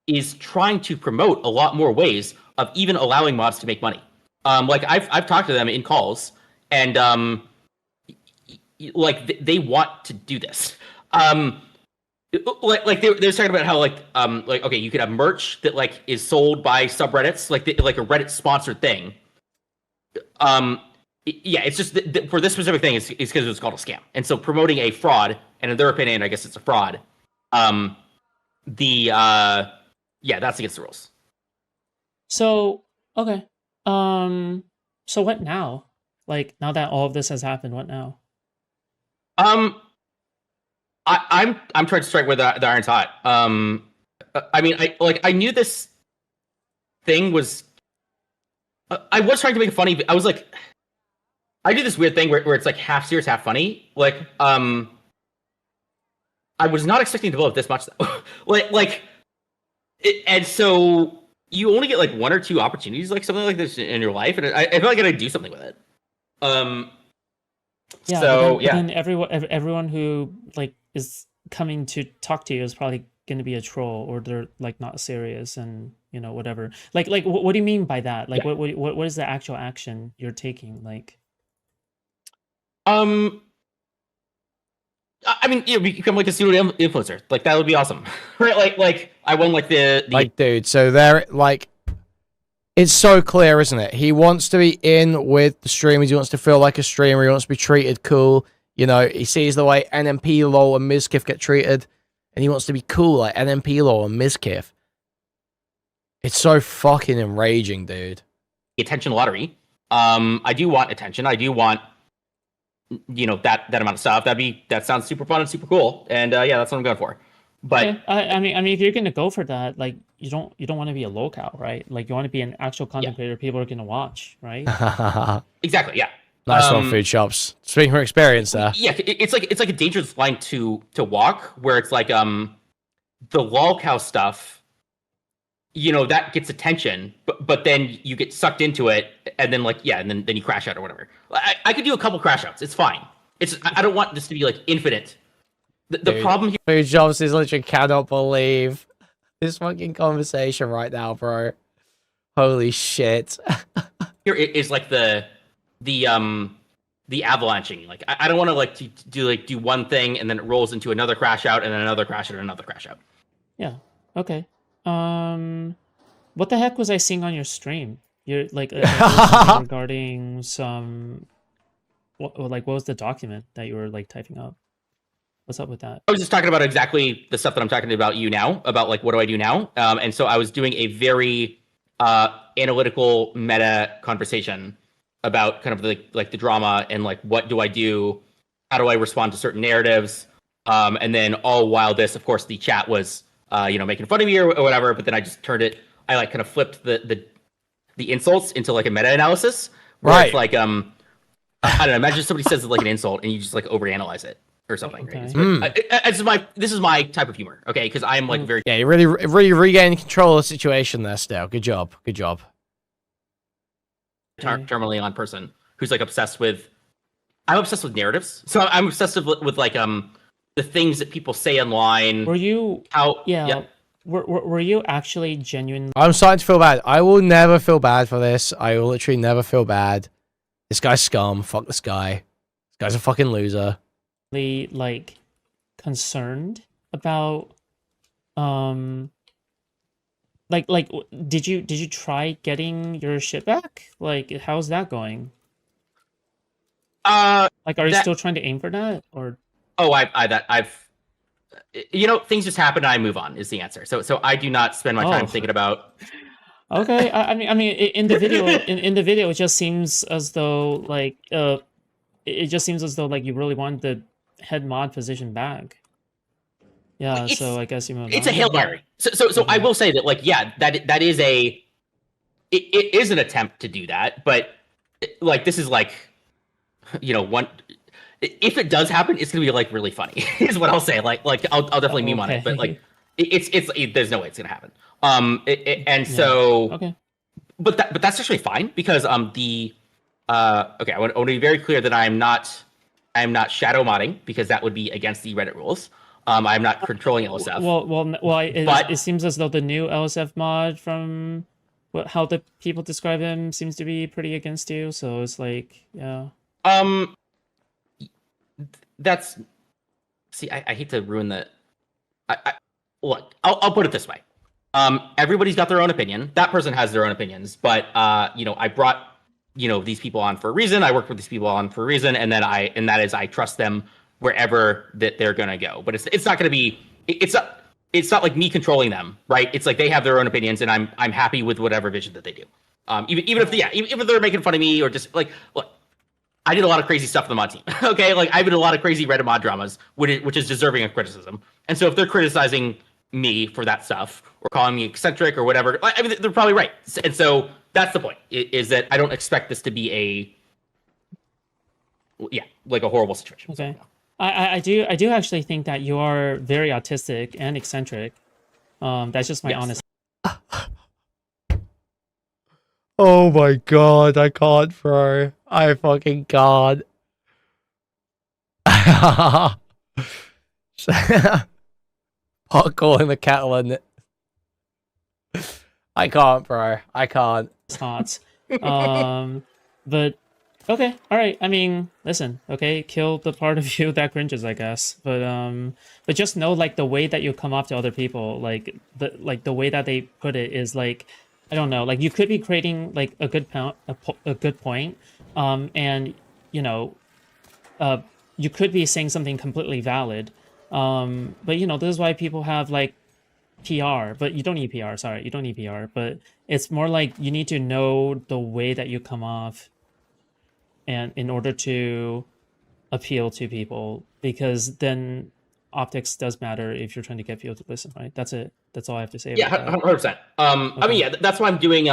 is trying to promote a lot more ways of even allowing mods to make money. Like, I've talked to them in calls, and like, they want to do this. Like they're talking about how, like okay, you could have merch that, like, is sold by subreddits, like a Reddit sponsored thing. Yeah, it's just for this specific thing, it's because it's called a scam, and so promoting a fraud, and in their opinion, I guess it's a fraud. Yeah, that's against the rules. So okay, so what now? Like, now that all of this has happened, what now? I'm trying to strike where the iron's hot. I mean, I knew this thing was. I was trying to make it funny, but I was like, I do this weird thing where it's like half serious, half funny. Like, I was not expecting to blow up this much, though. And so you only get like one or two opportunities, like something like this in your life, and I feel like I gotta do something with it. Yeah. So but then everyone who, like, is coming to talk to you is probably going to be a troll, or they're, like, not serious, and, you know, whatever. Like what do you mean by that? Like, what is the actual action you're taking? Like, I mean, you become like a pseudo influencer. Like, that would be awesome, right? Like I won like the like, dude. So they're like, it's so clear, isn't it? He wants to be in with the streamers. He wants to feel like a streamer. He wants to be treated cool. You know, he sees the way NMP, LOL, and Mizkif get treated, and he wants to be cool like NMP, LOL, and Mizkif. It's so fucking enraging, dude. attention lottery. I do want attention. I do want that amount of stuff. That sounds super fun and super cool. And yeah, that's what I'm going for. But Okay. I mean, if you're gonna go for that, like you don't want to be a locale, right? Like you want to be an actual content creator people are gonna watch, right? exactly, yeah. Nice one, food shops. Speaking from experience there. Yeah, it's like a dangerous line to walk, where it's like the lolcow stuff, that gets attention, but then you get sucked into it, and then and then you crash out or whatever. I could do a couple crash outs. It's fine. I don't want this to be like infinite. The problem here Food shops is literally cannot believe this fucking conversation right now, bro. Holy shit. here is like the avalanching. Like I don't want to do one thing and then it rolls into another crash out and then another crash out and another crash out. Yeah. Okay. What the heck was I seeing on your stream? You're like regarding some. What was the document that you were like typing up? What's up with that? I was just talking about exactly the stuff that I'm talking about you now, about like what do I do now? And so I was doing a very analytical meta conversation about kind of the drama and like what do I do? How do I respond to certain narratives? And then all while this, of course, the chat was making fun of me or whatever, but then I just turned it, I like kind of flipped the insults into like a meta analysis. Right. It's like I don't know, imagine somebody says like an insult and you just like overanalyze it or something. Okay. Right? This is my type of humor, okay? Because I am like very Yeah, you really regained control of the situation there still. Good job. terminally on person who's like obsessed with. I'm obsessed with narratives, so I'm obsessed with like the things that people say online. Were you? How? Yeah. Were you actually genuine? I'm starting to feel bad. I will never feel bad for this. I will literally never feel bad. This guy's scum. Fuck this guy. This guy's a fucking loser. Like concerned about did you try getting your shit back? Like how's that going? Like are you still trying to aim for that or I've things just happen and I move on is the answer. So I do not spend my time thinking about. Okay. I mean in the video in the video it just seems as though like you really want the head mod position back. Yeah, so I guess you moved It's on. a Hail Mary. So I will say that that is it is an attempt to do that, but like this is like one. If it does happen, it's gonna be like really funny. Is what I'll say. Like I'll definitely meme on it, but like it's there's no way it's gonna happen. So okay. But that's actually fine because I want to be very clear that I'm not shadow modding because that would be against the Reddit rules. I'm not controlling LSF. It seems as though the new LSF mod from how the people describe him seems to be pretty against you. So it's like, yeah. That's I hate to ruin the. Look, I'll put it this way. Everybody's got their own opinion. That person has their own opinions, but I brought these people on for a reason. I worked with these people on for a reason, and that is I trust them wherever that they're gonna go. But it's not gonna be it's not like me controlling them, right? It's like they have their own opinions, and I'm happy with whatever vision that they do. Even if they're making fun of me or just like look. I did a lot of crazy stuff on the mod team. Okay, like I did a lot of crazy Reddit mod dramas, which is deserving of criticism. And so if they're criticizing me for that stuff or calling me eccentric or whatever, I mean, they're probably right. And so that's the point: is that I don't expect this to be like a horrible situation. Okay, I do actually think that you are very autistic and eccentric. That's just my honest. Oh my god, I can't, bro. I fucking can't. Pot calling the kettle on it. I can't, bro. I can't. Thoughts. But okay, all right. I mean, listen, okay, kill the part of you that cringes, I guess. But just know, like the way that you come off to other people, like the way that they put it is like. I don't know. Like you could be creating like a good point, and you could be saying something completely valid, but this is why people have like PR. But you don't need PR. Sorry, you don't need PR. But it's more like you need to know the way that you come off, and in order to appeal to people, because then optics does matter if you're trying to get people to listen, right? That's it. That's all I have to say Yeah, about that. 100%. I mean, yeah, that's why I'm doing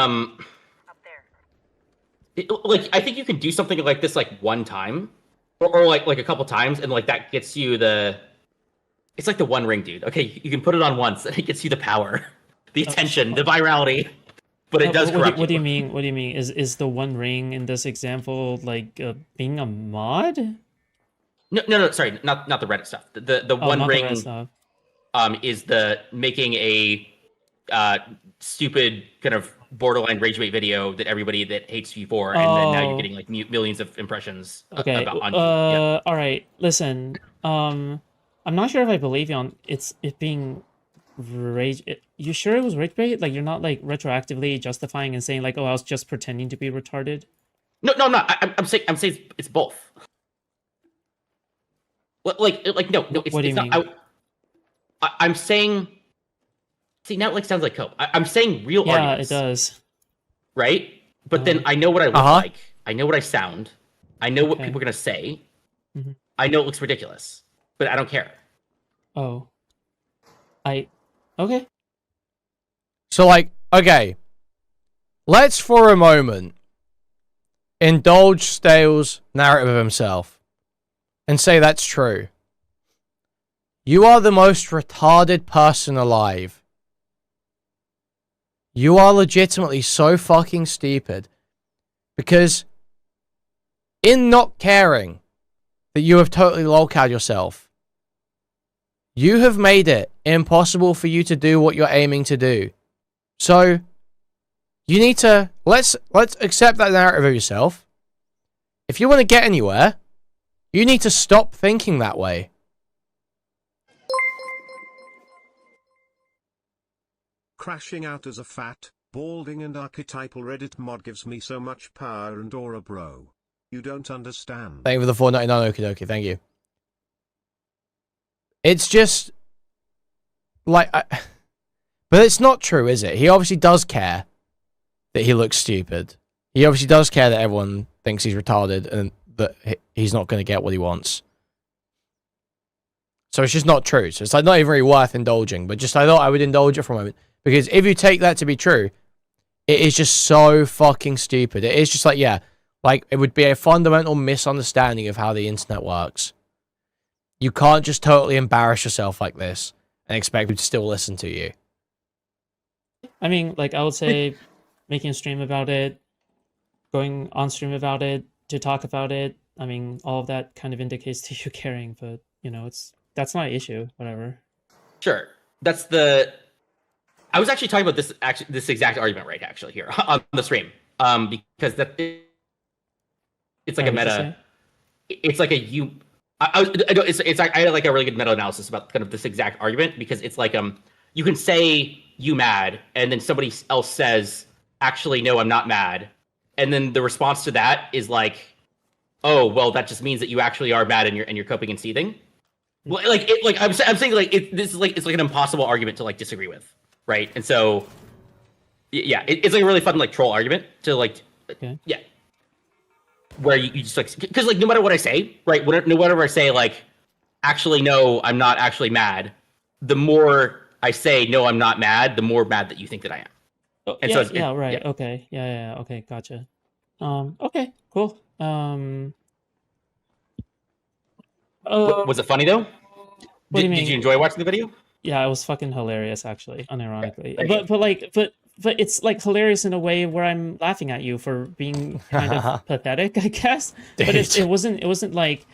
like, I think you can do something like this like one time, or like a couple times, and like that gets you the. It's like the One Ring, dude. Okay, you can put it on once, and it gets you the power, the attention, the virality. But it does corrupt what do you mean? What do you mean? Is the One Ring in this example like being a mod? No. Sorry, not the Reddit stuff. The Oh, One not the Ring Reddit stuff. is the making a stupid kind of borderline rage bait video that everybody that hates you for, and then now you're getting like millions of impressions. Okay. About on YouTube. Yeah. All right. Listen. I'm not sure if I believe you on it being rage. You sure it was rage bait? Like, you're not like retroactively justifying and saying like, oh, I was just pretending to be retarded. No, I'm not. I'm saying it's both. Like no. It's, what do it's you not. mean? I'm saying. See, now it like sounds like cope. I'm saying real Yeah, arguments. it does. Right, but then I know what I look like. I know what I sound. I know what people are gonna say. Mm-hmm. I know it looks ridiculous, but I don't care. Oh. Okay. So, like, okay. Let's for a moment indulge Stale's narrative of himself and say that's true. You are the most retarded person alive. You are legitimately so fucking stupid. Because in not caring that you have totally lolcowed yourself, you have made it impossible for you to do what you're aiming to do. So, you need to, let's accept that narrative of yourself. If you want to get anywhere, you need to stop thinking that way. Crashing out as a fat, balding and archetypal Reddit mod gives me so much power and aura, bro. You don't understand. Thank you for the $4.99. Okie dokie, thank you. It's just like, but it's not true, is it? He obviously does care that he looks stupid. He obviously does care that everyone thinks he's retarded and that he's not going to get what he wants. So it's just not true. So it's like not even really worth indulging. But just I thought I would indulge it for a moment, because if you take that to be true, it is just so fucking stupid. It is just like, yeah, like it would be a fundamental misunderstanding of how the internet works. You can't just totally embarrass yourself like this and expect people to still listen to you. I mean, like, I would say making a stream about it, going on stream about it, to talk about it. I mean, all of that kind of indicates to you caring, but, you know, that's not an issue, whatever. Sure. I was actually talking about this exact argument right actually here on the stream. Because it's like a meta. It's like a I had like a really good meta analysis about kind of this exact argument, because it's like you can say you mad, and then somebody else says, actually no, I'm not mad, and then the response to that is like, oh well, that just means that you actually are mad and you're coping and seething. Well, I'm saying like this is like, it's like an impossible argument to like disagree with, right? And so yeah, it's like a really fun like troll argument to like yeah. Where you just like, because like no matter what I say, right? No matter what I say, like, actually no, I'm not actually mad. The more I say no, I'm not mad, the more mad that you think that I am. Oh, and yeah, so right. Yeah. Okay. Yeah. Okay. Gotcha. Okay. Cool. Was it funny though? What do you mean? Did you enjoy watching the video? Yeah, it was fucking hilarious, actually, unironically. Yeah, but it's like hilarious in a way where I'm laughing at you for being kind of pathetic, I guess. But it wasn't like,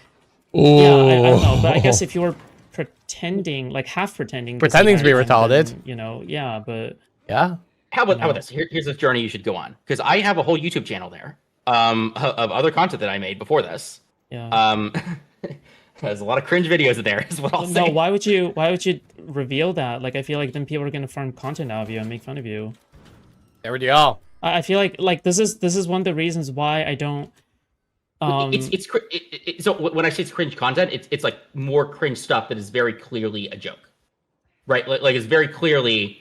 yeah, I don't know. But I guess if you were pretending, like half pretending to be retarded, then, you know, yeah, but yeah. How about this? Here's a journey you should go on, because I have a whole YouTube channel there of other content that I made before this. Yeah. There's a lot of cringe videos in there, is what I'll say. No, why would you reveal that? Like, I feel like then people are gonna farm content out of you and make fun of you. There we go. I feel like this is one of the reasons why I don't. So when I say it's cringe content, it's like more cringe stuff that is very clearly a joke, right? Like it's very clearly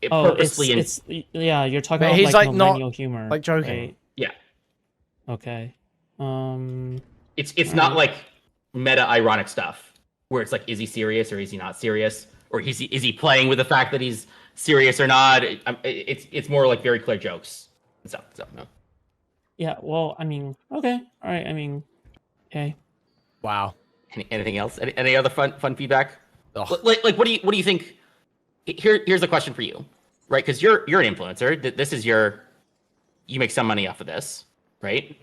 purposely. Yeah, you're talking about he's like millennial not humor, like joking. right? Yeah. Okay. It's not like meta ironic stuff where it's like, is he serious or is he not serious, or is he playing with the fact that he's serious or not? It's more like very clear jokes and stuff. So no. Yeah, well, I mean, okay, all right. I mean, okay. Wow. Anything else? Any other fun feedback? Ugh. Like what do you think? Here's a question for you, right? Because you're an influencer. This is you make some money off of this, right?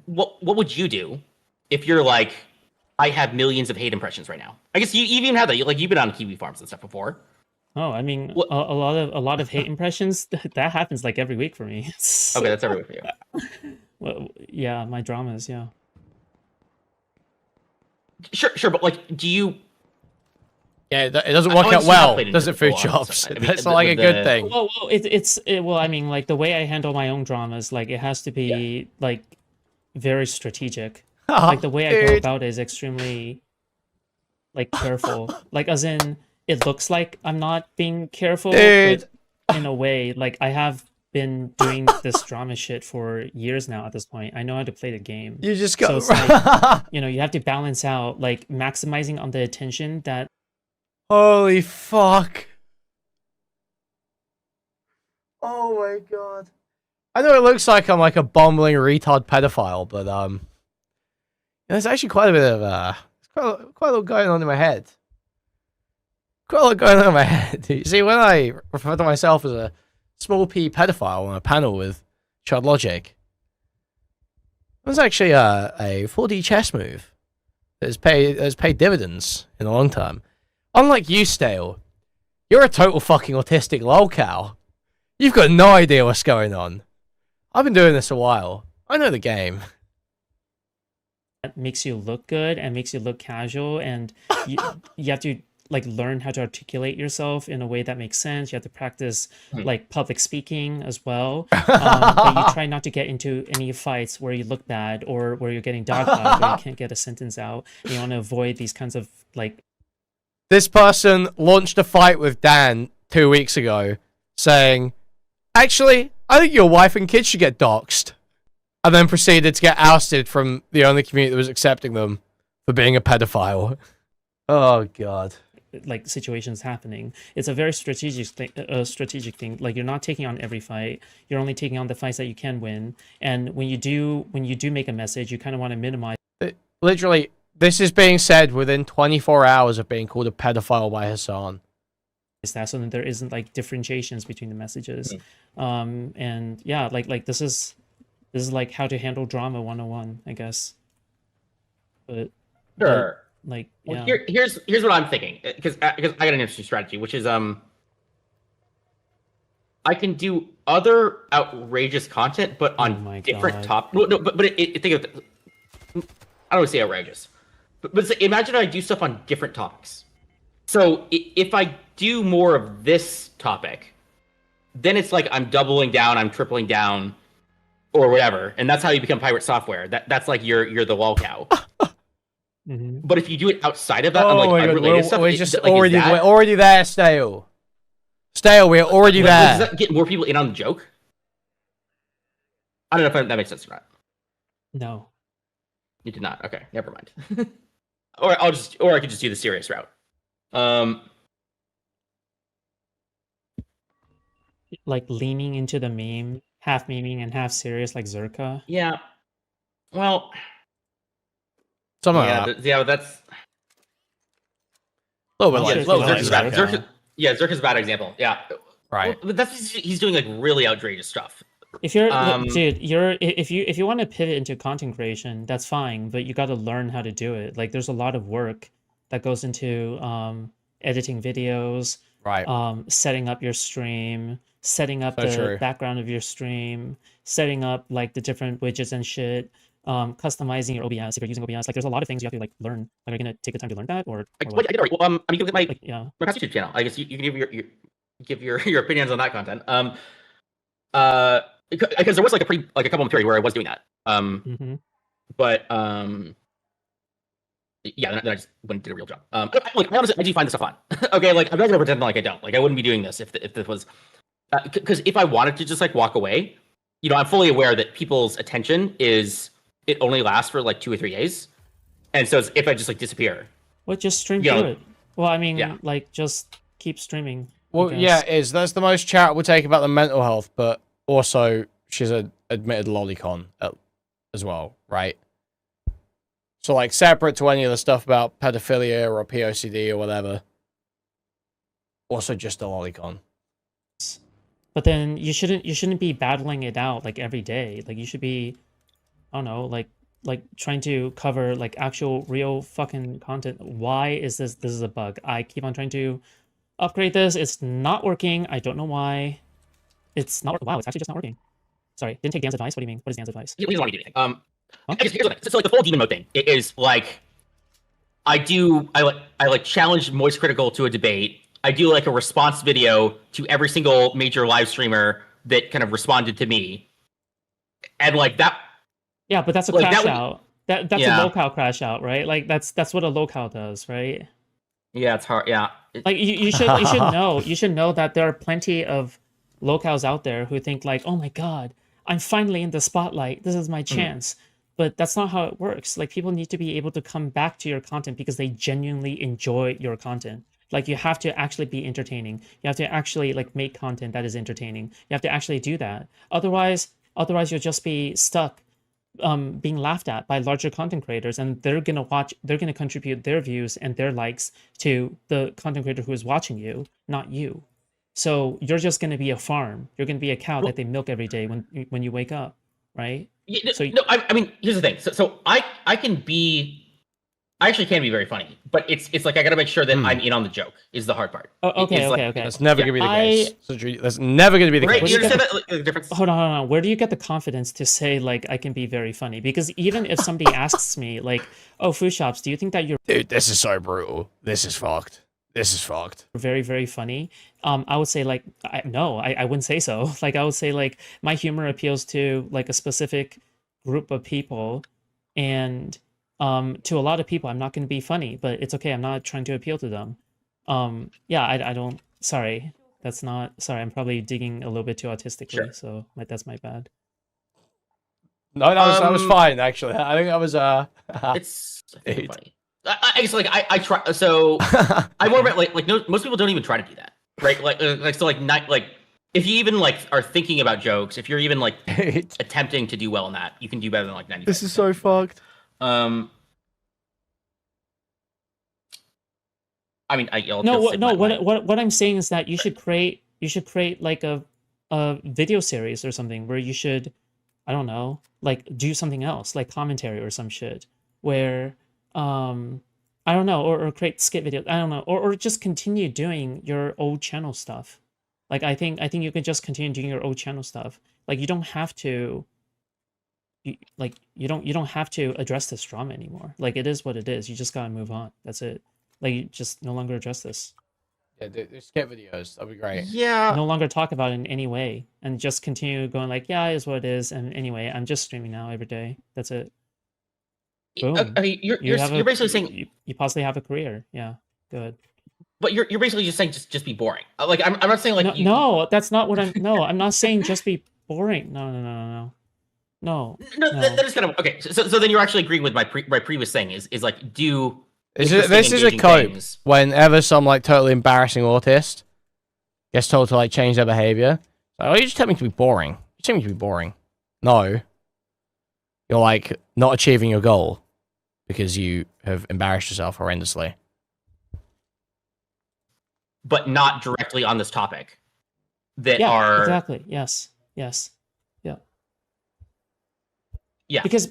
What would you do if you're like, I have millions of hate impressions right now? I guess you even have that. You've been on Kiwi farms and stuff before. Oh, I mean, What- a lot of hate impressions that happens like every week for me. Okay, that's everywhere for you. Well, yeah, my dramas, yeah. Sure, but like, do you? Yeah, it doesn't work out honestly well, not played does into it, food the full on shops? stuff. I mean, That's not like a with good the- thing. Well, I mean, like the way I handle my own dramas, like it has to be like very strategic. Like the way I go Dude. about it is extremely like careful. Like as in, it looks like I'm not being careful, Dude. but in a way, like I have been doing this drama shit for years now. At this point, I know how to play the game. You just So go. it's like, you have to balance out like maximizing on the attention that Holy fuck. Oh my god. I know it looks like I'm like a bumbling retard pedophile, but there's actually quite a bit of quite a lot going on in my head. Quite a lot going on in my head. You see, when I refer to myself as a small p pedophile on a panel with Chud Logic, it was actually a 4D chess move that has paid dividends in the long term. Unlike you, Stale, you're a total fucking autistic lolcow. You've got no idea what's going on. I've been doing this a while. I know the game. makes you look good and makes you look casual, and you have to like learn how to articulate yourself in a way that makes sense. You have to practice like public speaking as well. But you try not to get into any fights where you look bad or where you're getting dogpiled or you can't get a sentence out. You want to avoid these kinds of like. This person launched a fight with Dan 2 weeks ago saying, actually, I think your wife and kids should get doxxed. And then proceeded to get ousted from the only community that was accepting them for being a pedophile. Oh, God. Like situations happening. It's a very strategic thing. Like you're not taking on every fight. You're only taking on the fights that you can win. And when you do make a message, you kind of want to minimize. Literally, this is being said within 24 hours of being called a pedophile by Hassan. That so that there isn't like differentiations between the messages. And yeah, like this is like how to handle drama 101, I guess. But Sure. Like Well, yeah. here's what I'm thinking, because I got an interesting strategy, which is I can do other outrageous content, but on my different God. topics. No, but think of it. I don't want to say outrageous, but it's like, imagine I do stuff on different topics. So if I do more of this topic, then it's like I'm doubling down, I'm tripling down, or whatever, and that's how you become pirate software. That's like you're the lol cow. But if you do it outside of that, on like unrelated stuff, we're just like, already we're already there, Stale. Stale, we're already there. Does that get more people in on the joke? I don't know if that makes sense or not. No. You did not. Okay, never mind. or I could just do the serious route. Like leaning into the meme, half memeing and half serious, like Zerka. Yeah. Well. Something yeah, like that. yeah, that's. A little bit Yeah, like, Zerka's little Zerka's bit bad. like Zerka, yeah, Zerka's a bad example. Yeah. right. Well, but he's doing like really outrageous stuff. If you're dude, if you want to pivot into content creation, that's fine, but you got to learn how to do it. Like there's a lot of work that goes into editing videos, Right. setting up your stream, setting up So the true. background of your stream, setting up like the different widgets and shit, customizing your OBS if you're using OBS. Like there's a lot of things you have to like learn. Like are you gonna take the time to learn that or I what? get it. Well, I mean, you can look at Like, yeah. my YouTube channel. I guess you can give your opinions on that content. Because there was like a couple of period where I was doing that. But yeah, then I just went and did a real job. I honestly I do find this stuff fun. Okay, like I'm not gonna pretend like I don't. Like I wouldn't be doing this if this was because if I wanted to just like walk away, I'm fully aware that people's attention it only lasts for like 2 or 3 days. And so if I just like disappear, Well, just stream Yeah. through it. Well, I mean, Yeah. like, just keep streaming. I Well, yeah, guess. it is. That's the most charitable take about the mental health, but also she's a admitted lolicon as well, right? So, like, separate to any of the stuff about pedophilia or POCD or whatever. Also, just a lolicon. But then you shouldn't be battling it out like every day. Like you should be, I don't know, like trying to cover like actual real fucking content. Why is this is a bug? I keep on trying to upgrade this. It's not working. I don't know why. It's not. Wow, it's actually just not working. Sorry, didn't take Dan's advice. What do you mean? What is Dan's advice? he doesn't want to do anything. Huh? I guess here's the thing. So like the full demon mode thing is like, I like challenge MoistCritikal to a debate. I do like a response video to every single major live streamer that kind of responded to me, and like that. Yeah, but that's a Like, crash that would- out. That's Yeah. a locale crash out, right? Like that's what a locale does, right? Yeah, it's hard. Yeah, Like you should know that there are plenty of locales out there who think like, oh my god, I'm finally in the spotlight. This is my chance. But that's not how it works. Like people need to be able to come back to your content because they genuinely enjoy your content. Like you have to actually be entertaining. You have to actually like make content that is entertaining. You have to actually do that. Otherwise you'll just be stuck being laughed at by larger content creators, and they're gonna contribute their views and their likes to the content creator who is watching you, not you. So you're just gonna be a farm. You're gonna be a cow that they milk every day when you wake up, right? Yeah, So- no, I mean, here's the thing. So I actually can be very funny, but it's like I got to make sure that I'm in on the joke. Is the hard part. Oh, okay, It's like- okay. That's never Yeah, going to be the I- case. So, that's never going to be the Right? case. You Where'd you understand that like, the difference? Hold on. Where do you get the confidence to say like I can be very funny? Because even if somebody asks me like, "Oh, food shops, do you think that you're Dude, this is so brutal. This is fucked. This is fucked. very, very funny?" I would say like, no, I wouldn't say so. Like I would say like my humor appeals to like a specific group of people, and to a lot of people, I'm not going to be funny, but it's okay. I'm not trying to appeal to them. Yeah, I don't. Sorry, that's not. Sorry, I'm probably digging a little bit too autistically, Sure. so that's my bad. No, that was fine, actually. I think that was, It's I think Dude. funny. I guess like I try. So I more about like no, most people don't even try to do that, right? Like so like not like if you even like are thinking about jokes, if you're even like Dude, attempting to do well in that, you can do better than like 90. this is so fucked. I mean, I'll No, just what, stick no. my- What I'm saying is that you should create like a video series or something where you should, I don't know, like do something else, like commentary or some shit, where I don't know, or create skit videos. I don't know, or just continue doing your old channel stuff. Like I think you could just continue doing your old channel stuff. Like you don't have to. You don't have to address this drama anymore. Like it is what it is. You just gotta move on. That's it. Like you just no longer address this. Yeah, do skit videos. That'd be great. Yeah. No longer talk about it in any way, and just continue going like, yeah, it is what it is. And anyway, I'm just streaming now every day. That's it. Boom. Okay, you're basically saying, you possibly have a career. Yeah, good. but you're basically just saying just be boring. Like I'm not saying like No, no, that's not what I'm. No, I'm not saying just be boring. No. No, No. that is kind of okay. So then you're actually agreeing with my previous thing is like do This interesting, is a engaging cope. things. Whenever some like totally embarrassing autist gets told to like change their behavior, like, oh, you just tell me to be boring. You tell me to be boring. No, you're like not achieving your goal because you have embarrassed yourself horrendously. but not directly on this topic. That Yeah, are exactly. Yes. Yeah. Yeah. Because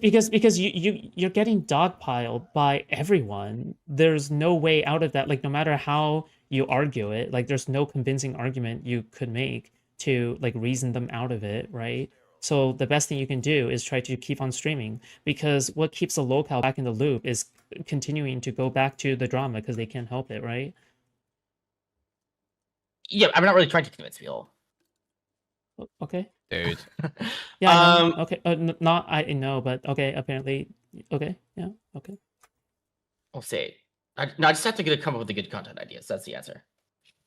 you're getting dogpiled by everyone. There's no way out of that. Like no matter how you argue it, like there's no convincing argument you could make to like reason them out of it, right? So the best thing you can do is try to keep on streaming, because what keeps the locale back in the loop is continuing to go back to the drama because they can't help it, right? yeah. I'm not really trying to convince people. Okay. Dude. Yeah. I know. Okay. Not I know, but okay. Apparently. Okay. Yeah. Okay. We'll see. I just have to come up with the good content ideas. That's the answer.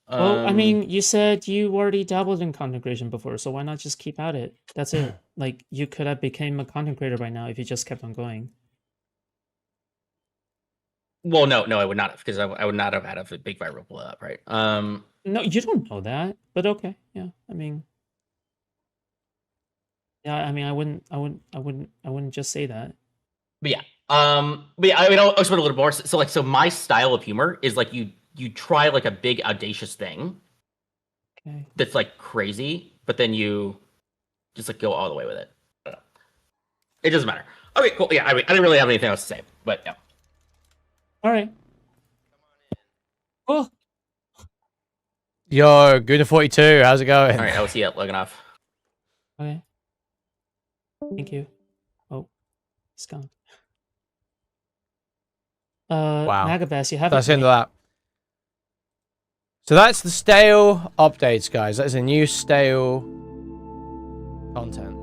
Well, I mean, you said you already dabbled in content creation before, so why not just keep at it? That's it. Like, you could have become a content creator by now if you just kept on going. Well, no, I would not have, because I would not have had a big viral blow up, right? No, you don't know that, but okay. Yeah, I mean, I wouldn't just say that. But yeah, I mean, I'll explain a little more. So my style of humor is like you try like a big audacious thing. Okay. That's like crazy, but then you just like go all the way with it. I don't know. It doesn't matter. Okay, cool. Yeah, I mean, I didn't really have anything else to say, but yeah. All right. Oh, Yo, Guna42, how's it going? All right, I will see you logging off. okay. Thank you. Oh, it's gone. Wow. Magabas, you have That's it. into that. So that's the stale updates, guys. That's a new stale content.